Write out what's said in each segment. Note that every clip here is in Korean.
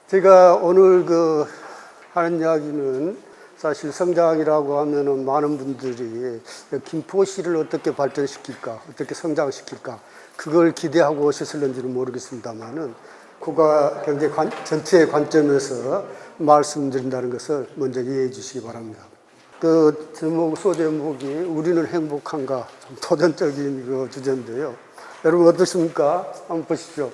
제가 오늘 하는 이야기는 사실 성장이라고 하면은 많은 분들이 김포시를 어떻게 발전시킬까, 어떻게 성장시킬까, 그걸 기대하고 오셨을는지는 모르겠습니다만은 국가 경제 전체의 관점에서 말씀드린다는 것을 먼저 이해해 주시기 바랍니다. 소제목이 우리는 행복한가, 좀 도전적인 주제인데요. 여러분 어떻습니까? 한번 보십시오.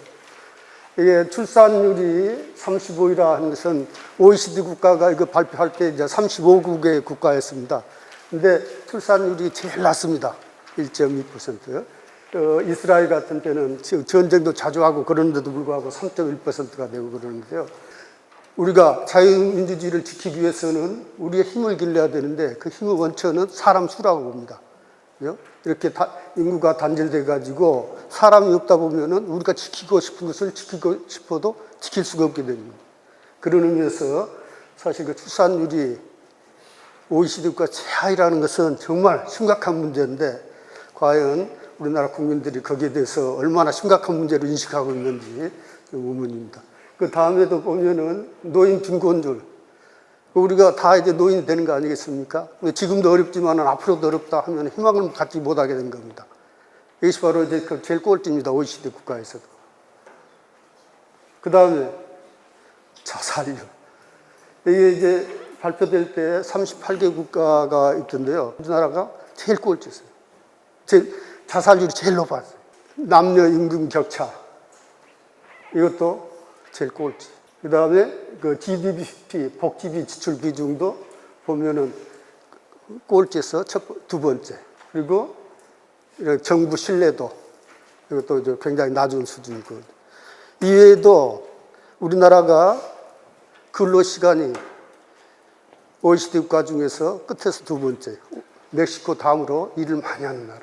이게 출산율이 35이라 하는 것은 OECD 국가가 이거 발표할 때 이제 35국의 국가였습니다. 근데 출산율이 제일 낮습니다. 1.2%. 이스라엘 같은 때는 전쟁도 자주 하고 그러는데도 불구하고 3.1%가 되고 그러는데요. 우리가 자유민주주의를 지키기 위해서는 우리의 힘을 길러야 되는데 그 힘의 원천은 사람 수라고 봅니다. 이렇게 인구가 단절돼 가지고 사람이 없다 보면은 우리가 지키고 싶은 것을 지키고 싶어도 지킬 수가 없게 됩니다. 그런 의미에서 사실 그 출산율이 OECD 국가 최하위라는 것은 정말 심각한 문제인데 과연 우리나라 국민들이 거기에 대해서 얼마나 심각한 문제를 인식하고 있는지 의문입니다. 그 다음에도 보면은 노인 빈곤율. 우리가 다 이제 노인이 되는 거 아니겠습니까? 지금도 어렵지만 앞으로도 어렵다 하면 희망을 갖지 못하게 된 겁니다. 이것이 바로 이제 제일 꼴찌입니다. OECD 국가에서도. 그 다음에 자살률. 이게 이제 발표될 때 38개 국가가 있던데요. 우리나라가 제일 꼴찌였어요. 자살률이 제일 높았어요. 남녀 임금 격차. 이것도 제일 꼴찌. 그 다음에 GDP, 복지비 지출 비중도 보면은 꼴찌에서 두 번째. 그리고 정부 신뢰도, 이것도 이제 굉장히 낮은 수준이고. 이외에도 우리나라가 근로시간이 OECD 국가 중에서 끝에서 두 번째. 멕시코 다음으로 일을 많이 하는 나라.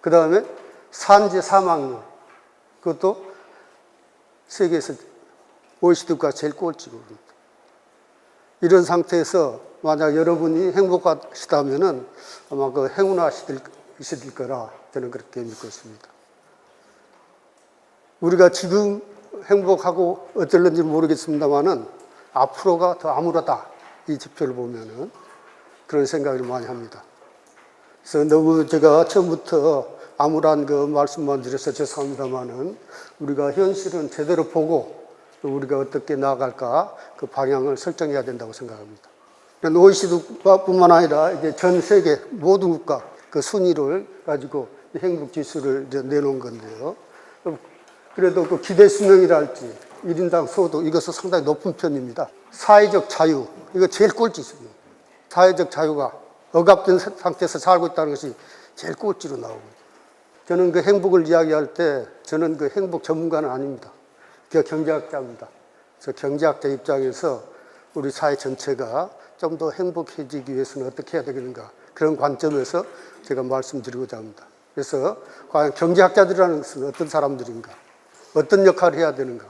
그 다음에 산재 사망률. 그것도 세계에서 OECD 국가 제일 꼴찌고. 이런 상태에서 만약 여러분이 행복하시다면은 아마 행운하실 거라 저는 그렇게 믿고 있습니다. 우리가 지금 행복하고 어떨는지 모르겠습니다만은 앞으로가 더 암울하다. 이 지표를 보면은 그런 생각을 많이 합니다. 그래서 너무 제가 처음부터 암울한 말씀만 드려서 죄송합니다만은 우리가 현실은 제대로 보고 우리가 어떻게 나아갈까 그 방향을 설정해야 된다고 생각합니다. OECD뿐만 아니라 이제 전 세계 모든 국가 그 순위를 가지고 행복 지수를 이제 내놓은 건데요. 그래도 그 기대 수명이랄지 1인당 소득 이것은 상당히 높은 편입니다. 사회적 자유 이거 제일 꼴찌입니다. 사회적 자유가 억압된 상태에서 살고 있다는 것이 제일 꼴찌로 나오고. 저는 그 행복을 이야기할 때 저는 그 행복 전문가는 아닙니다. 경제학자입니다. 그래서 경제학자 입장에서 우리 사회 전체가 좀 더 행복해지기 위해서는 어떻게 해야 되겠는가 그런 관점에서 제가 말씀드리고자 합니다. 그래서 과연 경제학자들이라는 것은 어떤 사람들인가, 어떤 역할을 해야 되는가,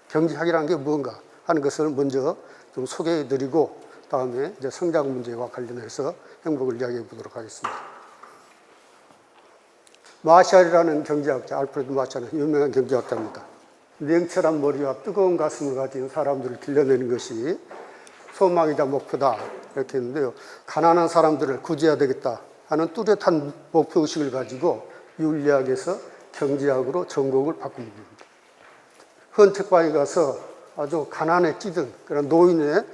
경제학이라는 게 무언가 하는 것을 먼저 좀 소개해드리고 다음에 이제 성장 문제와 관련해서 행복을 이야기해 보도록 하겠습니다. 마샬이라는 경제학자, 알프레드 마샬은 유명한 경제학자입니다. 냉철한 머리와 뜨거운 가슴을 가진 사람들을 길러내는 것이 소망이자 목표다 이렇게 했는데요. 가난한 사람들을 구제해야 되겠다 하는 뚜렷한 목표의식을 가지고 윤리학에서 경제학으로 전공을 바꾼 겁니다. 헌책방에 가서 아주 가난에 찌든 그런 노인의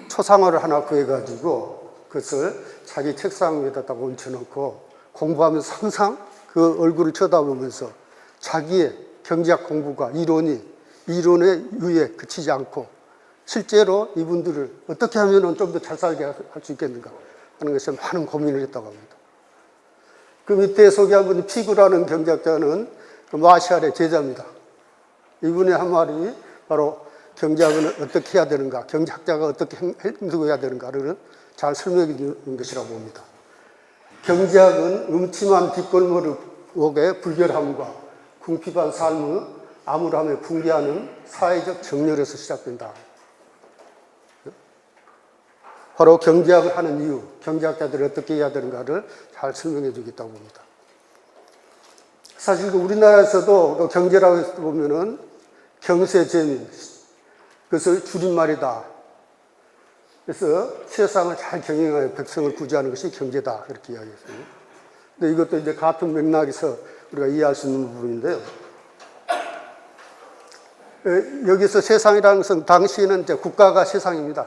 초상화를 하나 구해가지고 그것을 자기 책상 위에다가 얹혀놓고 공부하면서 항상 그 얼굴을 쳐다보면서 자기의 경제학 공부가 이론에 유에 그치지 않고 실제로 이분들을 어떻게 하면 좀 더 잘 살게 할 수 있겠는가 하는 것에 많은 고민을 했다고 합니다. 그 밑에 소개한 분이 피구라는 경제학자는 마샬의 제자입니다. 이분의 한 말이 바로 경제학은 어떻게 해야 되는가, 경제학자가 어떻게 행동해야 되는가를 잘 설명해 주는 것이라고 봅니다. 경제학은 음침한 뒷골목의 불결함과 궁핍한 삶의 암울함에 붕괴하는 사회적 정렬에서 시작된다. 바로 경제학을 하는 이유, 경제학자들이 어떻게 해야 되는가를 잘 설명해 주겠다고 봅니다. 사실 그 우리나라에서도 그 경제라고 해서 보면은 경세재민, 그것을 줄임말이다. 그래서 세상을 잘 경영하여 백성을 구제하는 것이 경제다. 그렇게 이야기했어요. 근데 이것도 이제 같은 맥락에서 우리가 이해할 수 있는 부분인데요. 여기서 세상이라는 것은 당시에는 이제 국가가 세상입니다.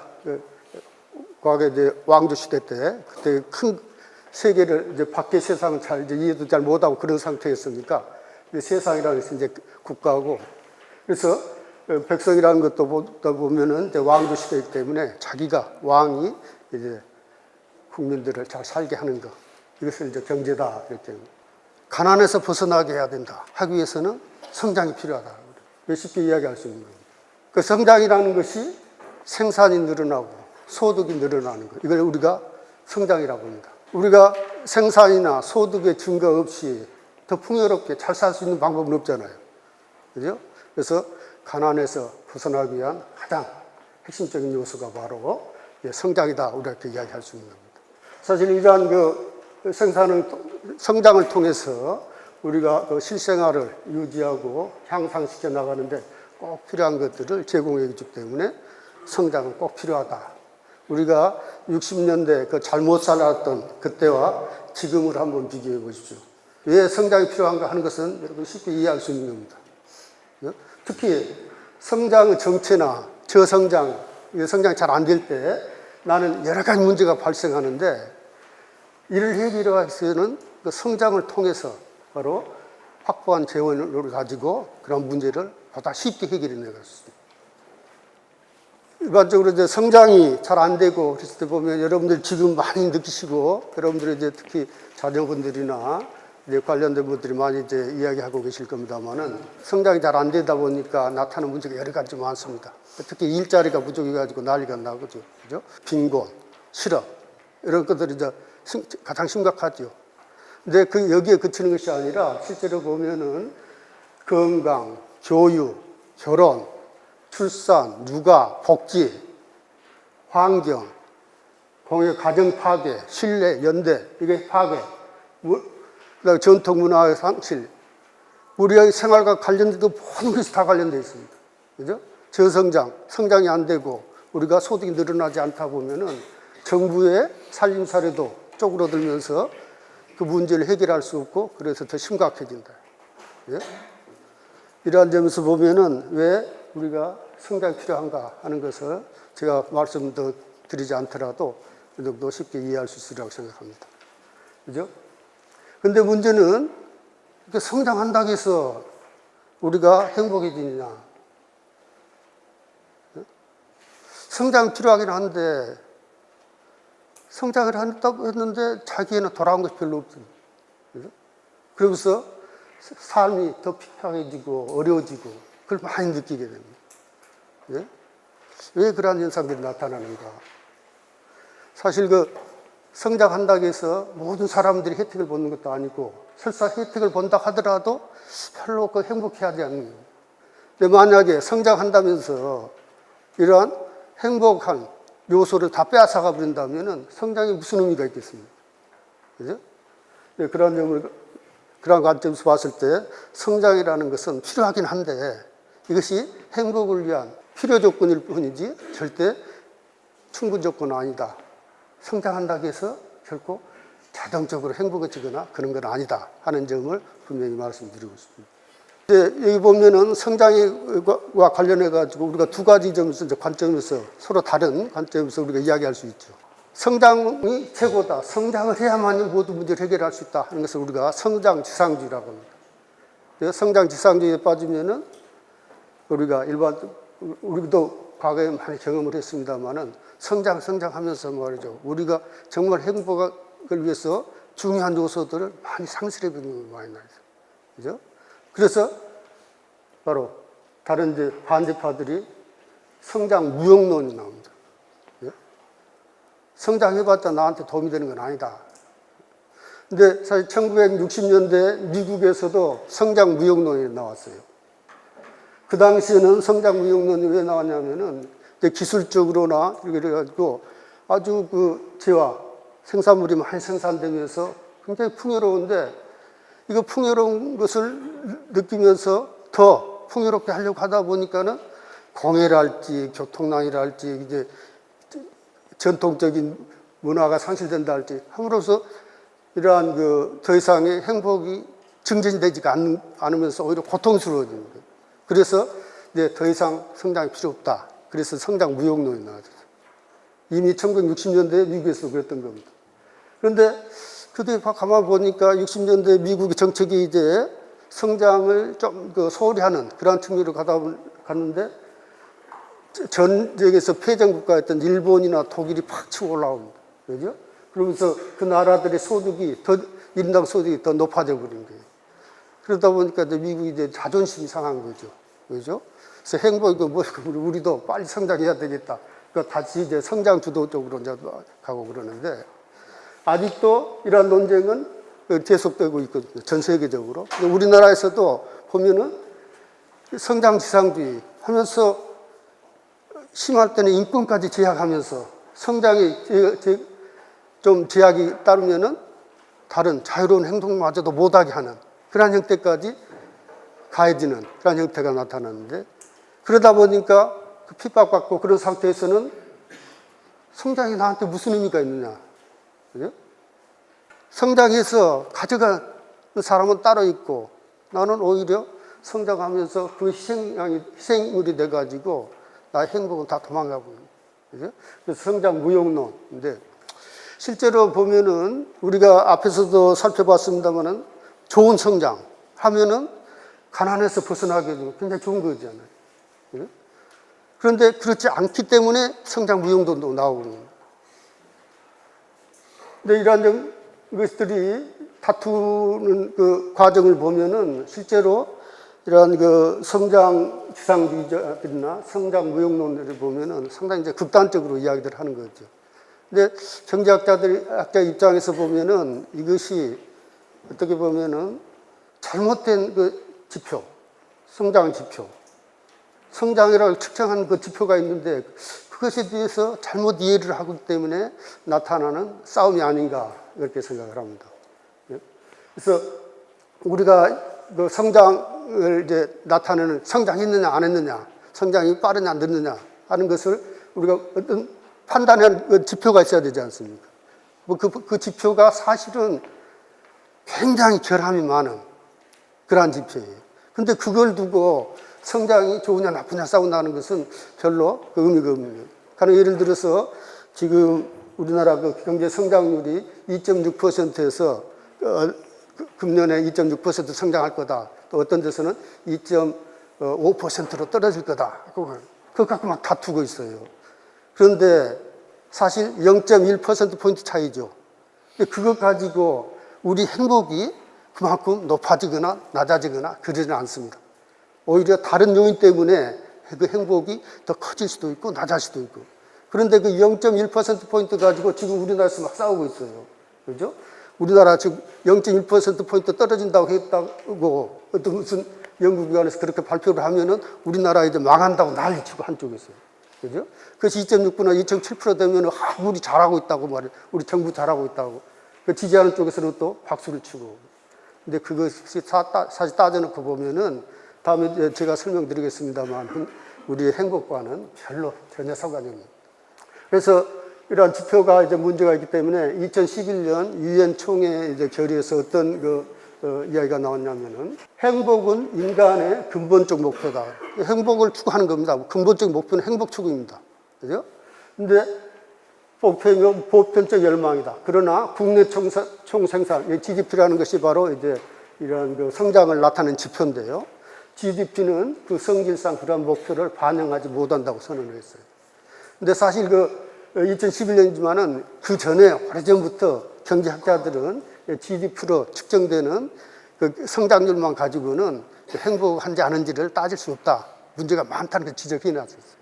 과거에 이제 왕조 시대 때 그때 큰 세계를 이제 밖의 세상은 잘 이제 이해도 잘 못하고 그런 상태였으니까 세상이라는 것은 이제 국가고, 그래서 백성이라는 것도 보다 보면은 이제 왕조 시대이기 때문에 자기가 왕이 이제 국민들을 잘 살게 하는 것, 이것을 이제 경제다 이렇게. 가난에서 벗어나게 해야 된다 하기 위해서는 성장이 필요하다. 쉽게 이야기할 수 있는 겁니다. 그 성장이라는 것이 생산이 늘어나고 소득이 늘어나는 것, 이걸 우리가 성장이라고 합니다. 우리가 생산이나 소득의 증가 없이 더 풍요롭게 잘 살 수 있는 방법은 없잖아요. 그죠? 그래서 가난에서 벗어나기 위한 가장 핵심적인 요소가 바로 성장이다. 우리가 이렇게 이야기할 수 있는 겁니다. 사실 이러한 그 성장을 통해서 우리가 그 실생활을 유지하고 향상시켜 나가는데 꼭 필요한 것들을 제공해 주기 때문에 성장은 꼭 필요하다. 우리가 60년대 그 잘못 살았던 그때와 지금을 한번 비교해 보십시오. 왜 성장이 필요한가 하는 것은 여러분 쉽게 이해할 수 있는 겁니다. 특히 성장의 정체나 저성장, 성장이 잘 안 될 때 나는 여러 가지 문제가 발생하는데, 이를 해결하기 위해서는 그 성장을 통해서 바로 확보한 재원을 가지고 그런 문제를 보다 쉽게 해결해 나갈 수 있습니다. 일반적으로 이제 성장이 잘 안 되고 그랬을 때 보면 여러분들 지금 많이 느끼시고, 여러분들이 이제 특히 자녀분들이나 이제 관련된 분들이 많이 이제 이야기하고 계실 겁니다만은, 성장이 잘 안 되다 보니까 나타나는 문제가 여러 가지 많습니다. 특히 일자리가 부족해가지고 난리가 나고, 그죠? 빈곤, 실업, 이런 것들이 이제 가장 심각하죠. 근데 여기에 그치는 것이 아니라 실제로 보면은 건강, 교육, 결혼, 출산, 육아, 복지, 환경, 공의 가정 파괴, 신뢰, 연대, 이게 파괴, 그다음에 전통 문화의 상실, 우리의 생활과 관련돼도 모든 것이 다 관련되어 있습니다. 그죠? 저성장, 성장이 안 되고 우리가 소득이 늘어나지 않다 보면은 정부의 살림살이도 쪼그러들면서 그 문제를 해결할 수 없고, 그래서 더 심각해진다. 예? 이러한 점에서 보면은 왜 우리가 성장이 필요한가 하는 것을 제가 말씀 더 드리지 않더라도 이 정도 쉽게 이해할 수 있으리라고 생각합니다. 그죠? 근데 문제는 이렇게 성장한다고 해서 우리가 행복해지느냐. 성장이 필요하긴 한데, 성장을 한다고 했는데 자기에는 돌아온 것이 별로 없습니다. 그러면서 삶이 더 피폐해지고 어려워지고 그걸 많이 느끼게 됩니다. 예? 왜 그러한 현상들이 나타나는가? 사실 그 성장한다고 해서 모든 사람들이 혜택을 받는 것도 아니고, 설사 혜택을 본다 하더라도 별로 그 행복해하지 않는 거예요. 근데 만약에 성장한다면서 이러한 행복한 요소를 다 빼앗아가 버린다면 성장에 무슨 의미가 있겠습니까? 그죠? 네, 그런 관점에서 봤을 때 성장이라는 것은 필요하긴 한데, 이것이 행복을 위한 필요 조건일 뿐이지 절대 충분 조건은 아니다. 성장한다고 해서 결코 자동적으로 행복해지거나 그런 건 아니다 하는 점을 분명히 말씀드리고 싶습니다. 여기 보면은 성장과 관련해가지고 우리가 두 가지 점에서 관점에서 서로 다른 관점에서 우리가 이야기할 수 있죠. 성장이 최고다. 성장을 해야만이 모든 문제를 해결할 수 있다 하는 것을 우리가 성장지상주의라고 합니다. 성장지상주의에 빠지면은 우리도 과거에 많이 경험을 했습니다만은 성장하면서 말이죠. 우리가 정말 행복을 위해서 중요한 요소들을 많이 상실해 버리는 게 많이 나죠. 그죠? 그래서 바로 다른 이제 반대파들이 성장 무용론이 나옵니다. 예? 성장해봤자 나한테 도움이 되는 건 아니다. 근데 사실 1960년대 미국에서도 성장 무용론이 나왔어요. 그 당시에는 성장 무용론이 왜 나왔냐면은 기술적으로나 이래가지고 아주 그 재화 생산물이 많이 생산되면서 굉장히 풍요로운데, 이거 풍요로운 것을 느끼면서 더 풍요롭게 하려고 하다 보니까는 공해랄지 교통난이랄지 이제 전통적인 문화가 상실된다 할지 함으로써 이러한 더 이상의 행복이 증진되지가 않으면서 오히려 고통스러워지는 거예요. 그래서 이제 더 이상 성장이 필요 없다. 그래서 성장 무용론이 나왔어요. 이미 1960년대에 미국에서 그랬던 겁니다. 그런데 그때 가만 보니까 60년대 미국의 정책이 이제 성장을 좀 소홀히 하는 그러한 측면으로 갔는데 전쟁에서 패전 국가였던 일본이나 독일이 팍 치고 올라옵니다. 그죠? 그러면서 그 나라들의 소득이 인당 소득이 더 높아져 버린 거예요. 그러다 보니까 이제 미국이 이제 자존심이 상한 거죠. 그죠? 그래서 행복이 우리도 빨리 성장해야 되겠다. 그러니까 다시 이제 성장 주도 쪽으로 이제 가고 그러는데 아직도 이러한 논쟁은 계속되고 있거든요. 전 세계적으로. 우리나라에서도 보면은 성장지상주의 하면서 심할 때는 인권까지 제약하면서 성장이 좀 제약이 따르면은 다른 자유로운 행동마저도 못하게 하는 그런 형태까지 가해지는 그런 형태가 나타나는데 그러다 보니까 그 핍박받고 그런 상태에서는 성장이 나한테 무슨 의미가 있느냐. 그죠? 성장해서 가져가는 사람은 따로 있고 나는 오히려 성장하면서 그 희생물이 돼가지고 나의 행복은 다 도망가고 있는 거죠. 그래서 성장 무용론인데 실제로 보면은 우리가 앞에서도 살펴봤습니다만은 좋은 성장 하면은 가난에서 벗어나게 되고 굉장히 좋은 거잖아요. 그죠? 그런데 그렇지 않기 때문에 성장 무용론도 나오고 있는 거예요. 근데 이러한 것들이 다투는 그 과정을 보면은 실제로 이러한 그 성장 지상주의자들이나 성장 무용론들을 보면은 상당히 이제 극단적으로 이야기를 하는 거죠. 근데 경제학자 입장에서 보면은 이것이 어떻게 보면은 잘못된 그 지표, 성장 지표, 성장이라고 측정하는 그 지표가 있는데 그것에 대해서 잘못 이해를 하기 때문에 나타나는 싸움이 아닌가 이렇게 생각을 합니다. 그래서 우리가 그 성장을 이제 나타내는 성장했느냐 안 했느냐, 성장이 빠르냐 늦느냐 하는 것을 우리가 어떤 판단하는 그 지표가 있어야 되지 않습니까? 그 지표가 사실은 굉장히 결함이 많은 그러한 지표예요. 근데 그걸 두고 성장이 좋으냐 나쁘냐 싸운다는 것은 별로 그 의미가 없는 거예요. 그러니까 예를 들어서 지금 우리나라 그 경제 성장률이 2.6%에서 금년에 2.6% 성장할 거다. 또 어떤 데서는 2.5%로 떨어질 거다. 그거 갖고 막 다투고 있어요. 그런데 사실 0.1%포인트 차이죠. 그것 가지고 우리 행복이 그만큼 높아지거나 낮아지거나 그러지는 않습니다. 오히려 다른 요인 때문에 그 행복이 더 커질 수도 있고 낮아질 수도 있고. 그런데 그 0.1%포인트 가지고 지금 우리나라에서 막 싸우고 있어요. 그죠? 우리나라 지금 0.1%포인트 떨어진다고 했다고 어떤 무슨 연구기관에서 그렇게 발표를 하면은 우리나라 이제 망한다고 난리치고 한쪽에서. 그죠? 그것이 2.6%나 2.7% 되면은 우리 잘하고 있다고 말해요. 우리 정부 잘하고 있다고. 그 지지하는 쪽에서는 또 박수를 치고. 근데 그것이 사실 따져놓고 보면은 다음에 제가 설명드리겠습니다만 우리의 행복과는 별로 전혀 상관이 없는. 그래서 이러한 지표가 이제 문제가 있기 때문에 2011년 유엔 총회 이제 결의에서 어떤 이야기가 나왔냐면은 행복은 인간의 근본적 목표다. 행복을 추구하는 겁니다. 근본적 목표는 행복 추구입니다. 그죠? 근데 목표면 보편적 열망이다. 그러나 국내 총생산, GDP라는 것이 바로 이제 이런 그 성장을 나타내는 지표인데요. GDP는 그 성질상 그런 목표를 반영하지 못한다고 선언을 했어요. 근데 사실 2011년이지만은 그 전에 오래전부터 경제학자들은 GDP로 측정되는 그 성장률만 가지고는 행복한지 아닌지를 따질 수 없다. 문제가 많다는 걸 지적해 놨었어요.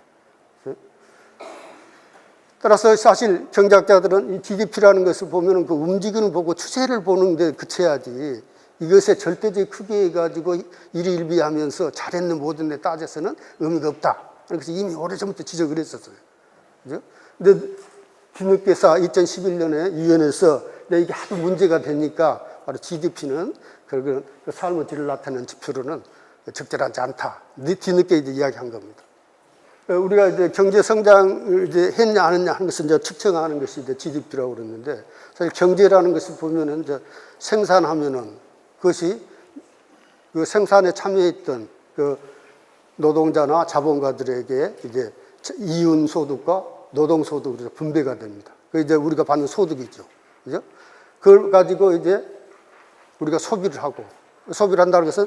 따라서 사실 경제학자들은 이 GDP라는 것을 보면은 그 움직이는 보고 추세를 보는 데 그쳐야지 이것의 절대적 크기에 가지고 일희일비하면서 잘했는 못했는 따져서는 의미가 없다. 그래서 이미 오래전부터 지적을 했었어요. 그죠? 근데 뒤늦게서 2011년에 유엔에서 이게 하도 문제가 되니까 바로 GDP는 그 삶의 질을 나타내는 지표로는 적절하지 않다. 뒤늦게 이제 이야기한 겁니다. 우리가 이제 경제 성장을 이제 했냐 안 했냐 하는 것을 이제 측정하는 것이 이제 GDP라고 그러는데, 사실 경제라는 것을 보면은 이제 생산하면은 그것이 그 생산에 참여했던 그 노동자나 자본가들에게 이제 이윤 소득과 노동 소득으로 분배가 됩니다. 그 이제 우리가 받는 소득이죠. 그죠? 그걸 가지고 이제 우리가 소비를 하고, 소비를 한다는 것은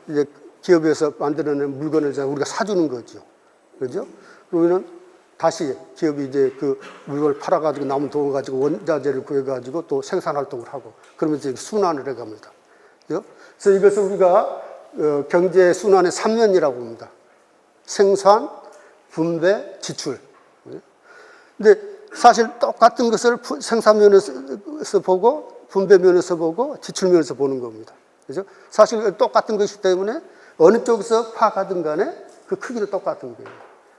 이제 기업에서 만들어낸 물건을 우리가 사주는 거죠. 그죠? 그러면은 다시 기업이 이제 그 물건을 팔아가지고 남은 돈을 가지고 원자재를 구해가지고 또 생산 활동을 하고, 그러면 이제 순환을 해갑니다. 그죠? 그래서 이것을 우리가 경제 순환의 3면이라고 봅니다. 생산, 분배, 지출. 근데 사실 똑같은 것을 생산면에서 보고, 분배면에서 보고, 지출면에서 보는 겁니다. 그죠? 사실 똑같은 것이기 때문에 어느 쪽에서 파악하든 간에 그 크기는 똑같은 거예요.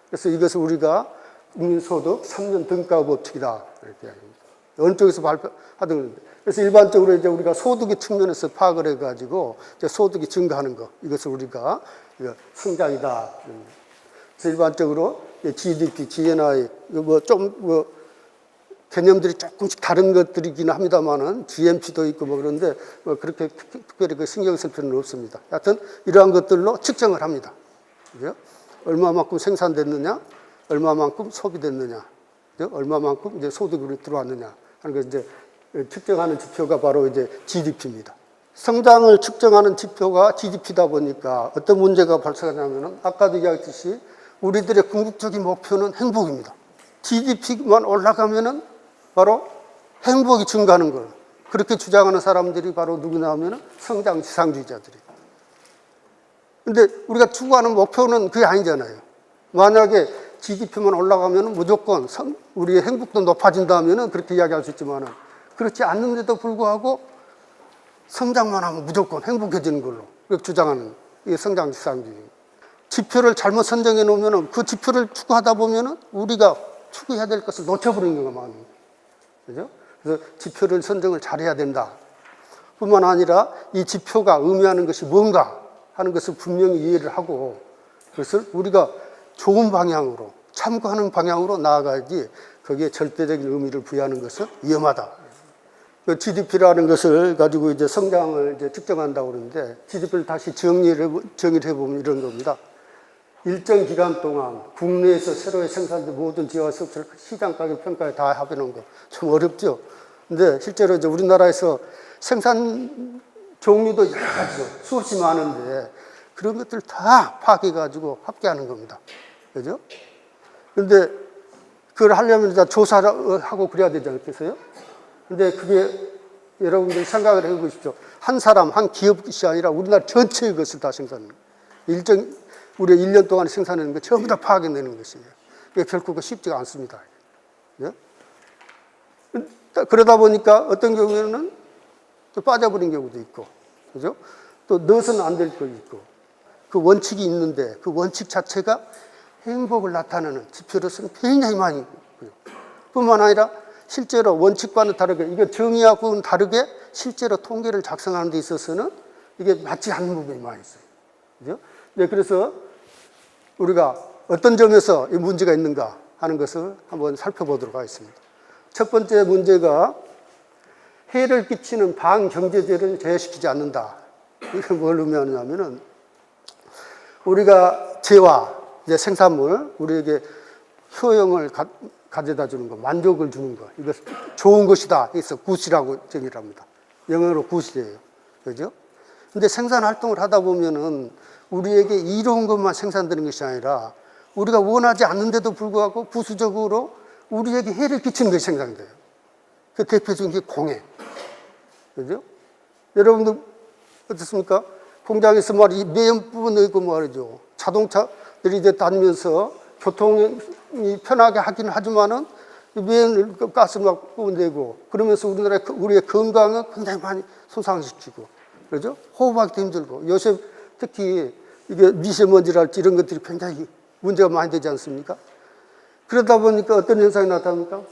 그래서 이것을 우리가 국민소득 3년 등가 법칙이다, 이렇게 이야기합니다. 어느 쪽에서 발표하든. 그래서 일반적으로 이제 우리가 소득의 측면에서 파악을 해가지고 이제 소득이 증가하는 것, 이것을 우리가 성장이다. 그래서 일반적으로 GDP, GNI, 개념들이 조금씩 다른 것들이긴 합니다만은 GNP도 있고 그런데 그렇게 특별히 신경 쓸 필요는 없습니다. 하여튼 이러한 것들로 측정을 합니다. 그죠? 얼마만큼 생산됐느냐, 얼마만큼 소비됐느냐, 그죠? 얼마만큼 이제 소득으로 들어왔느냐 하는 걸 이제 측정하는 지표가 바로 이제 GDP입니다. 성장을 측정하는 지표가 GDP다 보니까 어떤 문제가 발생하냐면은 아까도 이야기했듯이 우리들의 궁극적인 목표는 행복입니다. GDP만 올라가면은 바로 행복이 증가하는 걸, 그렇게 주장하는 사람들이 바로 누구냐 하면은 성장 지상주의자들이에요. 근데 우리가 추구하는 목표는 그게 아니잖아요. 만약에 GDP만 올라가면 무조건 우리의 행복도 높아진다 하면 그렇게 이야기할 수 있지만, 그렇지 않는데도 불구하고 성장만 하면 무조건 행복해지는 걸로 주장하는 이게 성장 지상주의. 지표를 잘못 선정해 놓으면 그 지표를 추구하다 보면 우리가 추구해야 될 것을 놓쳐버리는 경우가 많아요. 그죠? 그래서 지표를 선정을 잘해야 된다. 뿐만 아니라 이 지표가 의미하는 것이 뭔가 하는 것을 분명히 이해를 하고, 그것을 우리가 좋은 방향으로, 참고하는 방향으로 나아가야지 거기에 절대적인 의미를 부여하는 것은 위험하다. GDP라는 것을 가지고 이제 성장을 이제 측정한다고 그러는데, GDP를 다시 정의를 해보면 이런 겁니다. 일정 기간 동안 국내에서 새로 생산된 모든 지하 수업을 시장 가격 평가에 다 합해놓은 거 좀 어렵죠. 근데 실제로 이제 우리나라에서 생산 종류도 여러 가지로 수없이 많은데 그런 것들 다 파악해가지고 합계하는 겁니다. 그죠? 근데 그걸 하려면 일단 조사를 하고 그래야 되지 않겠어요? 근데 그게 여러분들이 생각을 해보십시오. 한 사람, 한 기업이 아니라 우리나라 전체의 것을 다 생산하는 거예요. 우리가 1년 동안 생산하는 거 전부 다 파악해내는 것이에요. 이게 결코 쉽지가 않습니다. 네? 그러다 보니까 어떤 경우에는 또 빠져버린 경우도 있고, 그죠? 또 넣어서는 안 될 거 있고, 그 원칙이 있는데 그 원칙 자체가 행복을 나타내는 지표로서는 굉장히 많이 있고요. 뿐만 아니라 실제로 원칙과는 다르게, 이게 정의하고는 다르게 실제로 통계를 작성하는 데 있어서는 이게 맞지 않는 부분이 많이 있어요. 그죠? 네, 그래서 우리가 어떤 점에서 이 문제가 있는가 하는 것을 한번 살펴보도록 하겠습니다. 첫 번째 문제가 해를 끼치는 반경제재를 제외시키지 않는다. 이게 뭘 의미하냐면은 우리가 재화, 이제 생산물, 우리에게 효용을 가져다 주는 것, 만족을 주는 것, 이것 좋은 것이다. 그래서 굿이라고 정의를 합니다. 영어로 굿이에요. 그죠? 근데 생산 활동을 하다 보면은 우리에게 이로운 것만 생산되는 것이 아니라 우리가 원하지 않는데도 불구하고 부수적으로 우리에게 해를 끼치는 것이 생산돼요. 그 대표적인 게 공해. 그죠? 여러분들 어떻습니까? 공장에서 말이 매연 부분도 있고 말이죠. 자동차들이 이제 다니면서 교통이 편하게 하긴 하지만은 매연 가스 막 뿜어내고 그러면서 우리의 건강은 굉장히 많이 손상시키고, 그죠? 호흡하기도 힘들고, 요새 특히 이게 미세먼지랄지 이런 것들이 굉장히 문제가 많이 되지 않습니까? 그러다 보니까 어떤 현상이 나타납니까?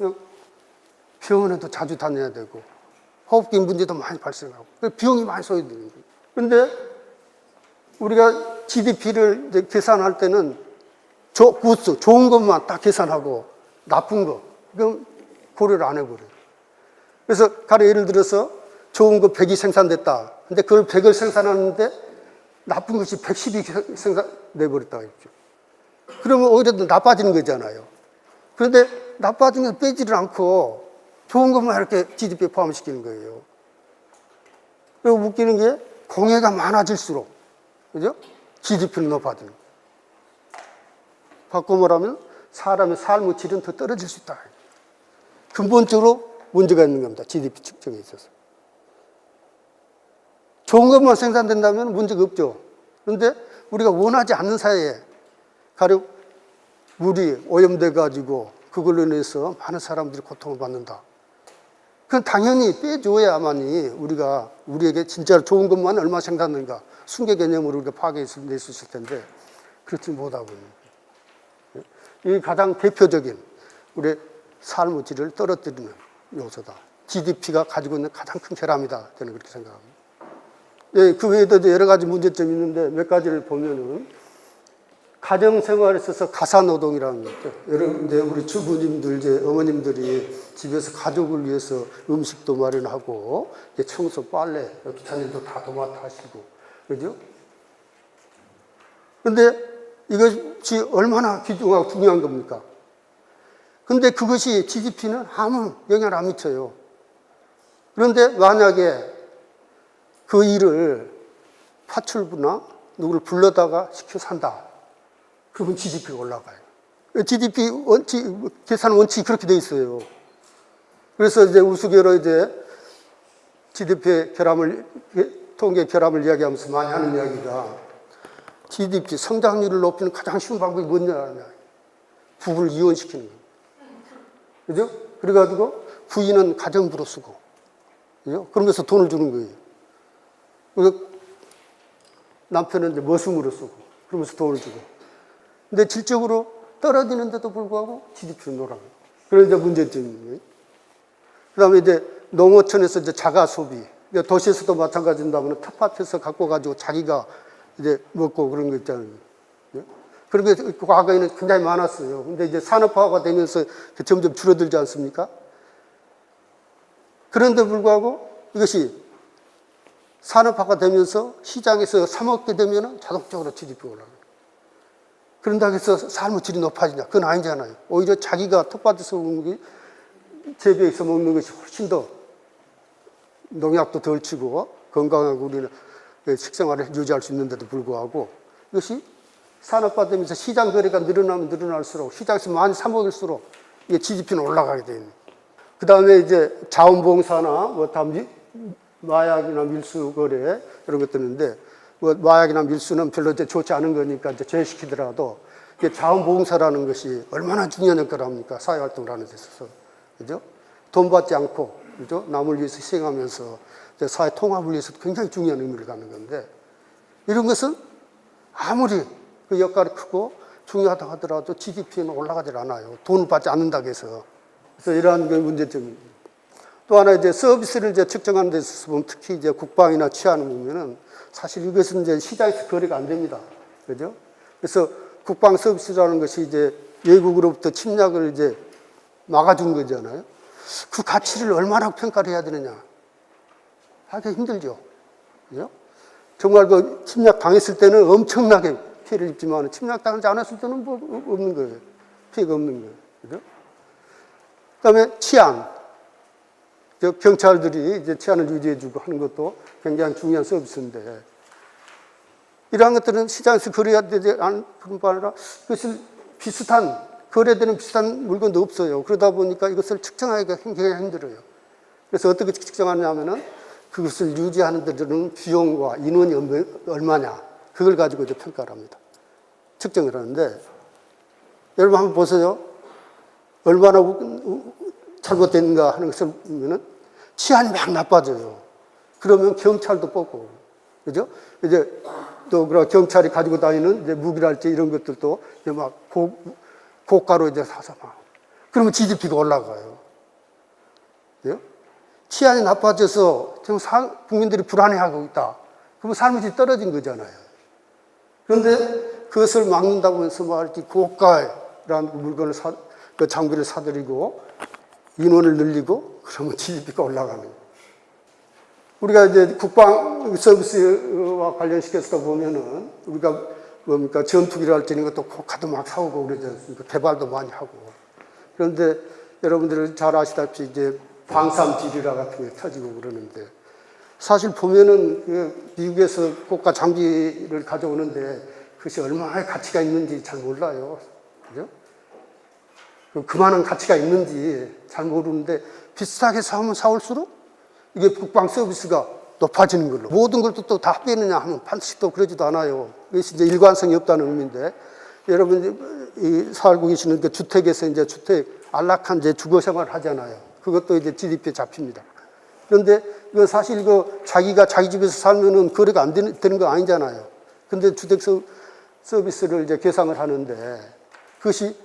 병원에도 자주 다녀야 되고, 호흡기 문제도 많이 발생하고 비용이 많이 소요되는 거예요. 그런데 우리가 GDP를 이제 계산할 때는 구수, 좋은 것만 딱 계산하고 나쁜 거, 그럼 고려를 안 해버려요. 그래서 가령 예를 들어서 좋은 거 100이 생산됐다. 근데 그걸 100을 생산하는데 나쁜 것이 110이 생산돼버렸다. 했죠. 그러면 오히려 더 나빠지는 거잖아요. 그런데 나빠지는 걸 빼지를 않고 좋은 것만 이렇게 GDP에 포함시키는 거예요. 그리고 웃기는 게 공해가 많아질수록, 그죠? GDP는 높아지는 거예요. 바꿔 말하면 사람의 삶의 질은 더 떨어질 수 있다. 근본적으로 문제가 있는 겁니다. GDP 측정에 있어서. 좋은 것만 생산된다면 문제가 없죠. 그런데 우리가 원하지 않는 사이에 가령 물이 오염돼가지고 그걸로 인해서 많은 사람들이 고통을 받는다. 그건 당연히 빼줘야만이 우리에게 진짜 좋은 것만 얼마 생산하는가 순계 개념으로 우리가 파악해낼 수 있을 텐데 그렇지 못하고 있는 거예요. 이게 가장 대표적인 우리의 삶의 질을 떨어뜨리는 요소다. GDP가 가지고 있는 가장 큰 결함이다. 저는 그렇게 생각합니다. 예, 그 외에도 여러 가지 문제점이 있는데 몇 가지를 보면은 가정생활에 있어서 가사노동이라는 게 있죠. 이제 우리 주부님들, 이제 어머님들이 집에서 가족을 위해서 음식도 마련하고, 청소, 빨래, 기타님도 다 도맡아 하시고, 그죠? 근데 이것이 얼마나 귀중하고 중요한 겁니까? 근데 그것이 GDP는 아무 영향을 안 미쳐요. 그런데 만약에 그 일을 파출부나 누구를 불러다가 시켜 산다. 그러면 GDP가 올라가요. GDP 계산 원칙이 그렇게 돼 있어요. 그래서 이제 우스개로 이제 GDP의 통계 결함을 이야기하면서 많이 하는 이야기가 GDP 성장률을 높이는 가장 쉬운 방법이 뭐냐. 부부를 이혼시키는 거예요. 그죠? 그래가지고 부인은 가정부로 쓰고, 그죠? 그러면서 돈을 주는 거예요. 그래서 남편은 이제 머슴으로 쓰고, 그러면서 돈을 주고. 근데 질적으로 떨어지는데도 불구하고 GDP는 놀아요. 그런 이제 문제점인 거예요. 그 다음에 이제 농어촌에서 이제 자가 소비. 그러니까 도시에서도 마찬가지인다면 텃밭에서 갖고 가지고 자기가 이제 먹고 그런 거 있잖아요. 그런 게 과거에는 굉장히 많았어요. 근데 이제 산업화가 되면서 점점 줄어들지 않습니까? 그런데 불구하고 이것이 산업화가 되면서 시장에서 사먹게 되면 자동적으로 GDP가 올라가요. 그런다고 해서 삶의 질이 높아지냐? 그건 아니잖아요. 오히려 자기가 텃밭에서 먹는 게 재배해서 먹는 것이 훨씬 더 농약도 덜 치고 건강하고 우리는 식생활을 유지할 수 있는데도 불구하고 이것이 산업화되면서 시장 거래가 늘어나면 늘어날수록 시장에서 많이 사먹을수록 이게 GDP는 올라가게 되는 거예요. 그 다음에 이제 자원봉사나 마약이나 밀수 거래 이런 것들 있는데 마약이나 밀수는 별로 이제 좋지 않은 거니까 이제 제외시키더라도 자원봉사라는 것이 얼마나 중요한 역할을 합니까? 사회활동을 하는 데 있어서. 그죠? 돈 받지 않고, 그죠? 남을 위해서 희생하면서 사회 통합을 위해서도 굉장히 중요한 의미를 갖는 건데 이런 것은 아무리 그 역할이 크고 중요하다고 하더라도 GDP는 올라가질 않아요. 돈을 받지 않는다고 해서. 그래서 이러한 문제점입니다. 또 하나 이제 서비스를 이제 측정하는 데 있어서 보면 특히 이제 국방이나 치안을 보면은 사실 이것은 이제 시장에서 거래가 안 됩니다. 그죠? 그래서 국방 서비스라는 것이 이제 외국으로부터 침략을 이제 막아준 거잖아요. 그 가치를 얼마나 평가를 해야 되느냐. 하기 힘들죠. 그죠? 정말 그 침략 당했을 때는 엄청나게 피해를 입지만 침략 당하지 않았을 때는 뭐 없는 거예요. 피해가 없는 거예요. 그죠? 그 다음에 치안. 경찰들이 이제 치안을 유지해주고 하는 것도 굉장히 중요한 서비스인데, 이러한 것들은 시장에서 거래해야 되지 않을 뿐만 아니라 그것을 거래되는 비슷한 물건도 없어요. 그러다 보니까 이것을 측정하기가 굉장히 힘들어요. 그래서 어떻게 측정하냐면은 그것을 유지하는 데 드는 비용과 인원이 얼마냐, 그걸 가지고 이제 평가를 합니다. 측정을 하는데, 여러분 한번 보세요. 얼마나 잘못됐는가 하는 것을 보면은 치안이 막 나빠져요. 그러면 경찰도 뽑고, 그죠? 이제 또 그런 경찰이 가지고 다니는 이제 무기랄지 이런 것들도 이제 막 고가로 이제 사서 막. 그러면 GDP가 올라가요. 그죠? 치안이 나빠져서 지금 국민들이 불안해하고 있다. 그러면 삶의 질이 떨어진 거잖아요. 그런데 그것을 막는다고 해서 이렇게 고가라는 물건을 그 장비를 사들이고 인원을 늘리고 그러면 GDP가 올라가는 거예요. 우리가 이제 국방 서비스와 관련시켜서 보면은 우리가 뭡니까 전투기를 할 때 이런 것도 고가도 막 사오고 그러지 않습니까? 개발도 많이 하고. 그런데 여러분들 잘 아시다시피 이제 방산 비리라 같은 게 터지고 그러는데 사실 보면은 그 미국에서 고가 장비를 가져오는데 그것이 얼마나 가치가 있는지 잘 몰라요. 그죠? 그만한 가치가 있는지 잘 모르는데 비슷하게 사올수록 이게 국방 서비스가 높아지는 걸로. 모든 걸 또 다 빼느냐 하면 반드시 또 그러지도 않아요. 그것이 이제 일관성이 없다는 의미인데 여러분 살고 계시는 그 주택에서 이제 안락한 이제 주거 생활을 하잖아요. 그것도 이제 GDP에 잡힙니다. 그런데 이건 사실 자기가 자기 집에서 살면은 거래가 안 되는 거 아니잖아요. 근데 주택 서비스를 이제 계상을 하는데 그것이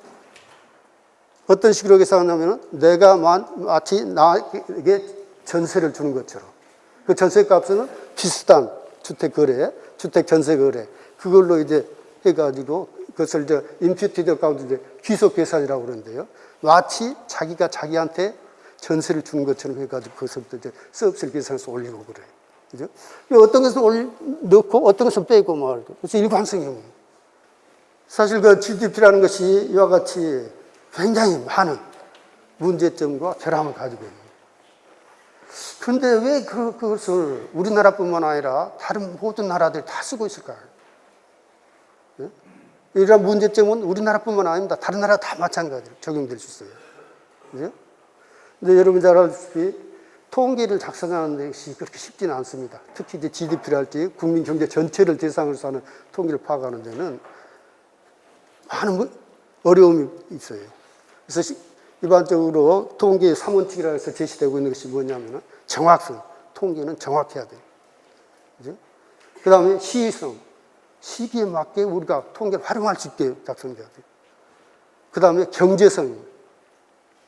어떤 식으로 계산하냐면 내가 마치 나에게 전세를 주는 것처럼 그 전세 값은 비슷한 주택 거래, 주택 전세 거래 그걸로 이제 해가지고 그것을 이제 임퓨티드 가운데 이제 귀속 계산이라고 그러는데요. 마치 자기가 자기한테 전세를 주는 것처럼 해가지고 그것부터 이제 서비스를 계산해서 올리고 그래요. 그죠? 어떤 것은 넣고 어떤 것은 빼고 말고. 그래서 일관성이 없는. 사실 그 GDP라는 것이 이와 같이 굉장히 많은 문제점과 결함을 가지고 있는. 그런데 왜 그것을 우리나라뿐만 아니라 다른 모든 나라들이 다 쓰고 있을까요? 네? 이런 문제점은 우리나라뿐만 아닙니다. 다른 나라 다 마찬가지로 적용될 수 있어요. 그죠? 근데 여러분 잘 아시다시피 통계를 작성하는 것이 그렇게 쉽지는 않습니다. 특히 이제 GDP를 할 때 국민 경제 전체를 대상으로 하는 통계를 파악하는 데는 많은 어려움이 있어요. 그래서 일반적으로 통계의 3원칙이라고 해서 제시되고 있는 것이 뭐냐면 정확성, 통계는 정확해야 돼요. 그죠? 그 다음에 시의성, 시기에 맞게 우리가 통계를 활용할 수 있게 작성돼야 돼요. 그 다음에 경제성,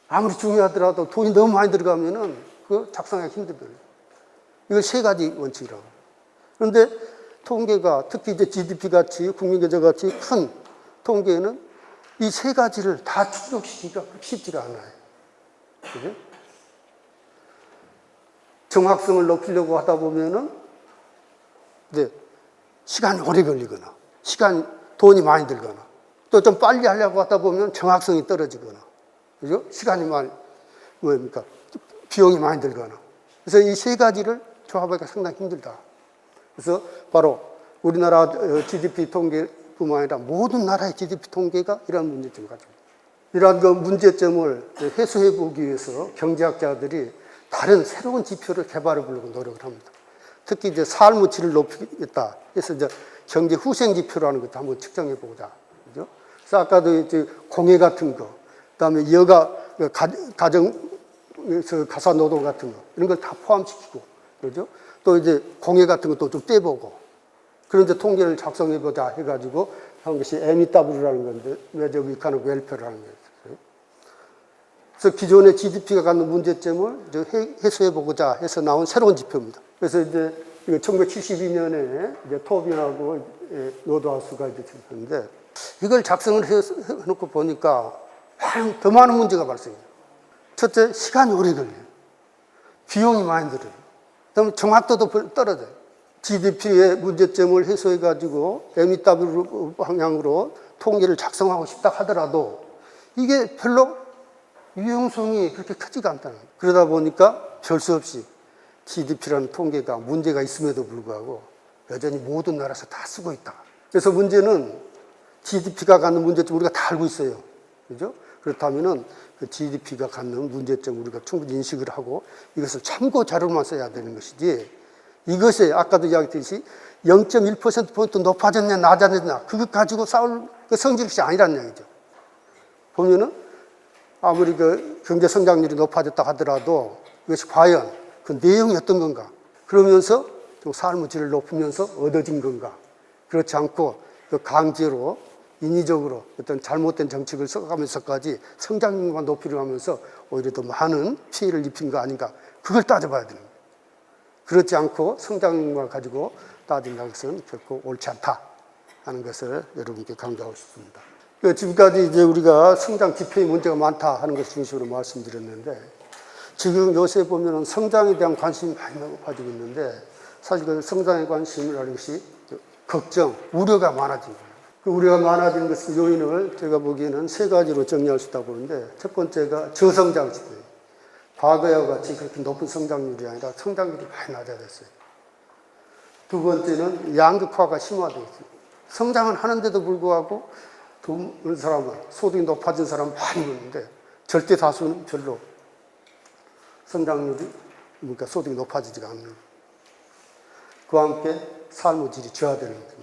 아무리 중요하더라도 돈이 너무 많이 들어가면은 그 작성하기 힘들거든요. 이걸 세 가지 원칙이라고. 그런데 통계가 특히 이제 GDP 같이 국민경제 같이 큰 통계는 이 세 가지를 다 충족시키기가 쉽지가 않아요. 그죠? 정확성을 높이려고 하다 보면은 이제 시간이 오래 걸리거나 돈이 많이 들거나 또 좀 빨리 하려고 하다 보면 정확성이 떨어지거나 그죠? 시간이 비용이 많이 들거나. 그래서 이 세 가지를 조합하기가 상당히 힘들다. 그래서 바로 우리나라 GDP 통계뿐만 아니라 모든 나라의 GDP 통계가 이러한 문제점을 가지고 있습니다. 이러한 그 문제점을 해소해 보기 위해서 경제학자들이 다른 새로운 지표를 개발해 보려고 노력을 합니다. 특히 이제 삶의 질을 높이겠다 해서 이제 경제 후생 지표라는 것도 한번 측정해 보자. 그죠? 그래서 아까도 이제 공해 같은 거, 그다음에 가정에서 가사 노동 같은 거 이런 걸 다 포함시키고 그렇죠? 또 이제 공해 같은 것도 좀 빼보고 그런 이제 통계를 작성해 보자 해가지고 한 것이 MEW라는 건데 Measure of Economic Welfare라는 거예요. 그래서 기존의 GDP가 갖는 문제점을 해소해 보고자 해서 나온 새로운 지표입니다. 그래서 이제 1972년에 이제 토빈하고 노드하우스가 이제 했는데 이걸 작성을 해놓고 보니까 더 많은 문제가 발생해요. 첫째, 시간이 오래 걸려요. 비용이 많이 들어요. 그다음에 정확도도 떨어져요. GDP의 문제점을 해소해가지고 MEW 방향으로 통계를 작성하고 싶다 하더라도 이게 별로 유용성이 그렇게 크지가 않다는 거예요. 그러다 보니까 별 수 없이 GDP라는 통계가 문제가 있음에도 불구하고 여전히 모든 나라에서 다 쓰고 있다. 그래서 문제는 GDP가 갖는 문제점 우리가 다 알고 있어요. 그죠? 그렇다면은 그 GDP가 갖는 문제점 우리가 충분히 인식을 하고 이것을 참고 자료만 써야 되는 것이지 이것이 아까도 이야기했듯이 0.1%포인트 높아졌냐 낮아졌냐 그것 가지고 싸울 그 성질이 아니라는 얘기죠. 보면은 아무리 그 경제 성장률이 높아졌다 하더라도 이것이 과연 그 내용이 어떤 건가 그러면서 좀 삶의 질을 높이면서 얻어진 건가 그렇지 않고 그 강제로 인위적으로 어떤 잘못된 정책을 써가면서까지 성장률만 높이려 하면서 오히려 더 많은 피해를 입힌 거 아닌가 그걸 따져봐야 되는 거예요. 그렇지 않고 성장률만 가지고 따진다는 것은 결코 옳지 않다 하는 것을 여러분께 강조하고 싶습니다. 지금까지 이제 우리가 성장 지표에 문제가 많다 하는 것을 중심으로 말씀드렸는데, 지금 요새 보면은 성장에 대한 관심이 많이 높아지고 있는데, 사실 그 성장에 관심이라는 것이 걱정, 우려가 많아진 거예요. 그 우려가 많아진 것의 요인을 제가 보기에는 세 가지로 정리할 수 있다고 보는데, 첫 번째가 저성장 시대예요. 과거와 같이 그렇게 높은 성장률이 아니라 성장률이 많이 낮아졌어요. 두 번째는 양극화가 심화되어 있어요. 성장은 하는데도 불구하고 돈 버는 사람은, 소득이 높아진 사람은 많이 있는데 절대 다수는 별로 성장률이, 그러니까 소득이 높아지지가 않는 거예요. 그와 함께 삶의 질이 저하되는 겁니다.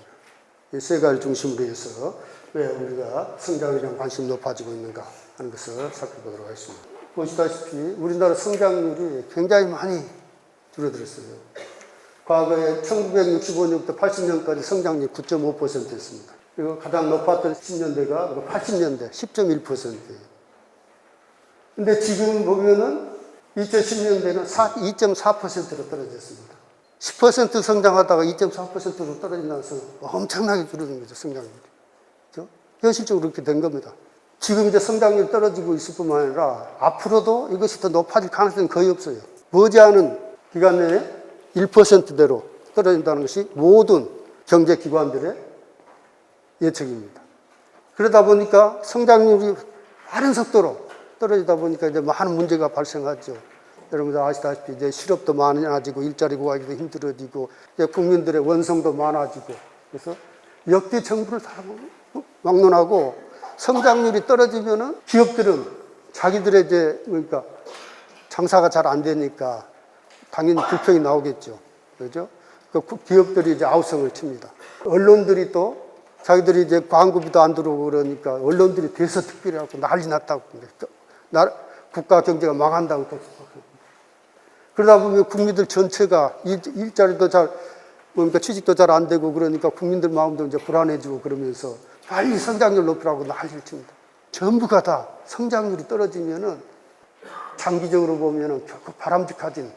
이 세 가지 중심으로 해서 왜 우리가 성장에 대한 관심이 높아지고 있는가 하는 것을 살펴보도록 하겠습니다. 보시다시피 우리나라 성장률이 굉장히 많이 줄어들었어요. 과거에 1965년부터 80년까지 성장률이 9.5%였습니다. 그리고 가장 높았던 10년대가 80년대 10.1%예요. 근데 지금 보면은 2010년대는 2.4%로 떨어졌습니다. 10% 성장하다가 2.4%로 떨어진다면서 엄청나게 줄어든 거죠, 성장률이. 그렇죠? 현실적으로 그렇게 된 겁니다. 지금 이제 성장률이 떨어지고 있을 뿐만 아니라 앞으로도 이것이 더 높아질 가능성이 거의 없어요. 머지않은 기간 내에 1%대로 떨어진다는 것이 모든 경제기관들의 예측입니다. 그러다 보니까 성장률이 빠른 속도로 떨어지다 보니까 이제 많은 문제가 발생하죠. 여러분들 아시다시피 이제 실업도 많아지고 일자리 구하기도 힘들어지고 이제 국민들의 원성도 많아지고, 그래서 역대 정부를 다 막론하고 성장률이 떨어지면은 기업들은 자기들의 이제 그러니까 장사가 잘 안 되니까 당연히 불평이 나오겠죠. 그죠? 그 기업들이 이제 아우성을 칩니다. 언론들이 또 자기들이 이제 광고비도 안 들어오고 그러니까 언론들이 대서특필해갖고 난리 났다고. 국가 경제가 망한다고. 그러다 보면 국민들 전체가 일자리도 그러니까 취직도 잘 안 되고 그러니까 국민들 마음도 이제 불안해지고 그러면서 빨리 성장률 높이라고 난리를 칩니다. 전부가 다 성장률이 떨어지면은 장기적으로 보면은 결국 바람직하진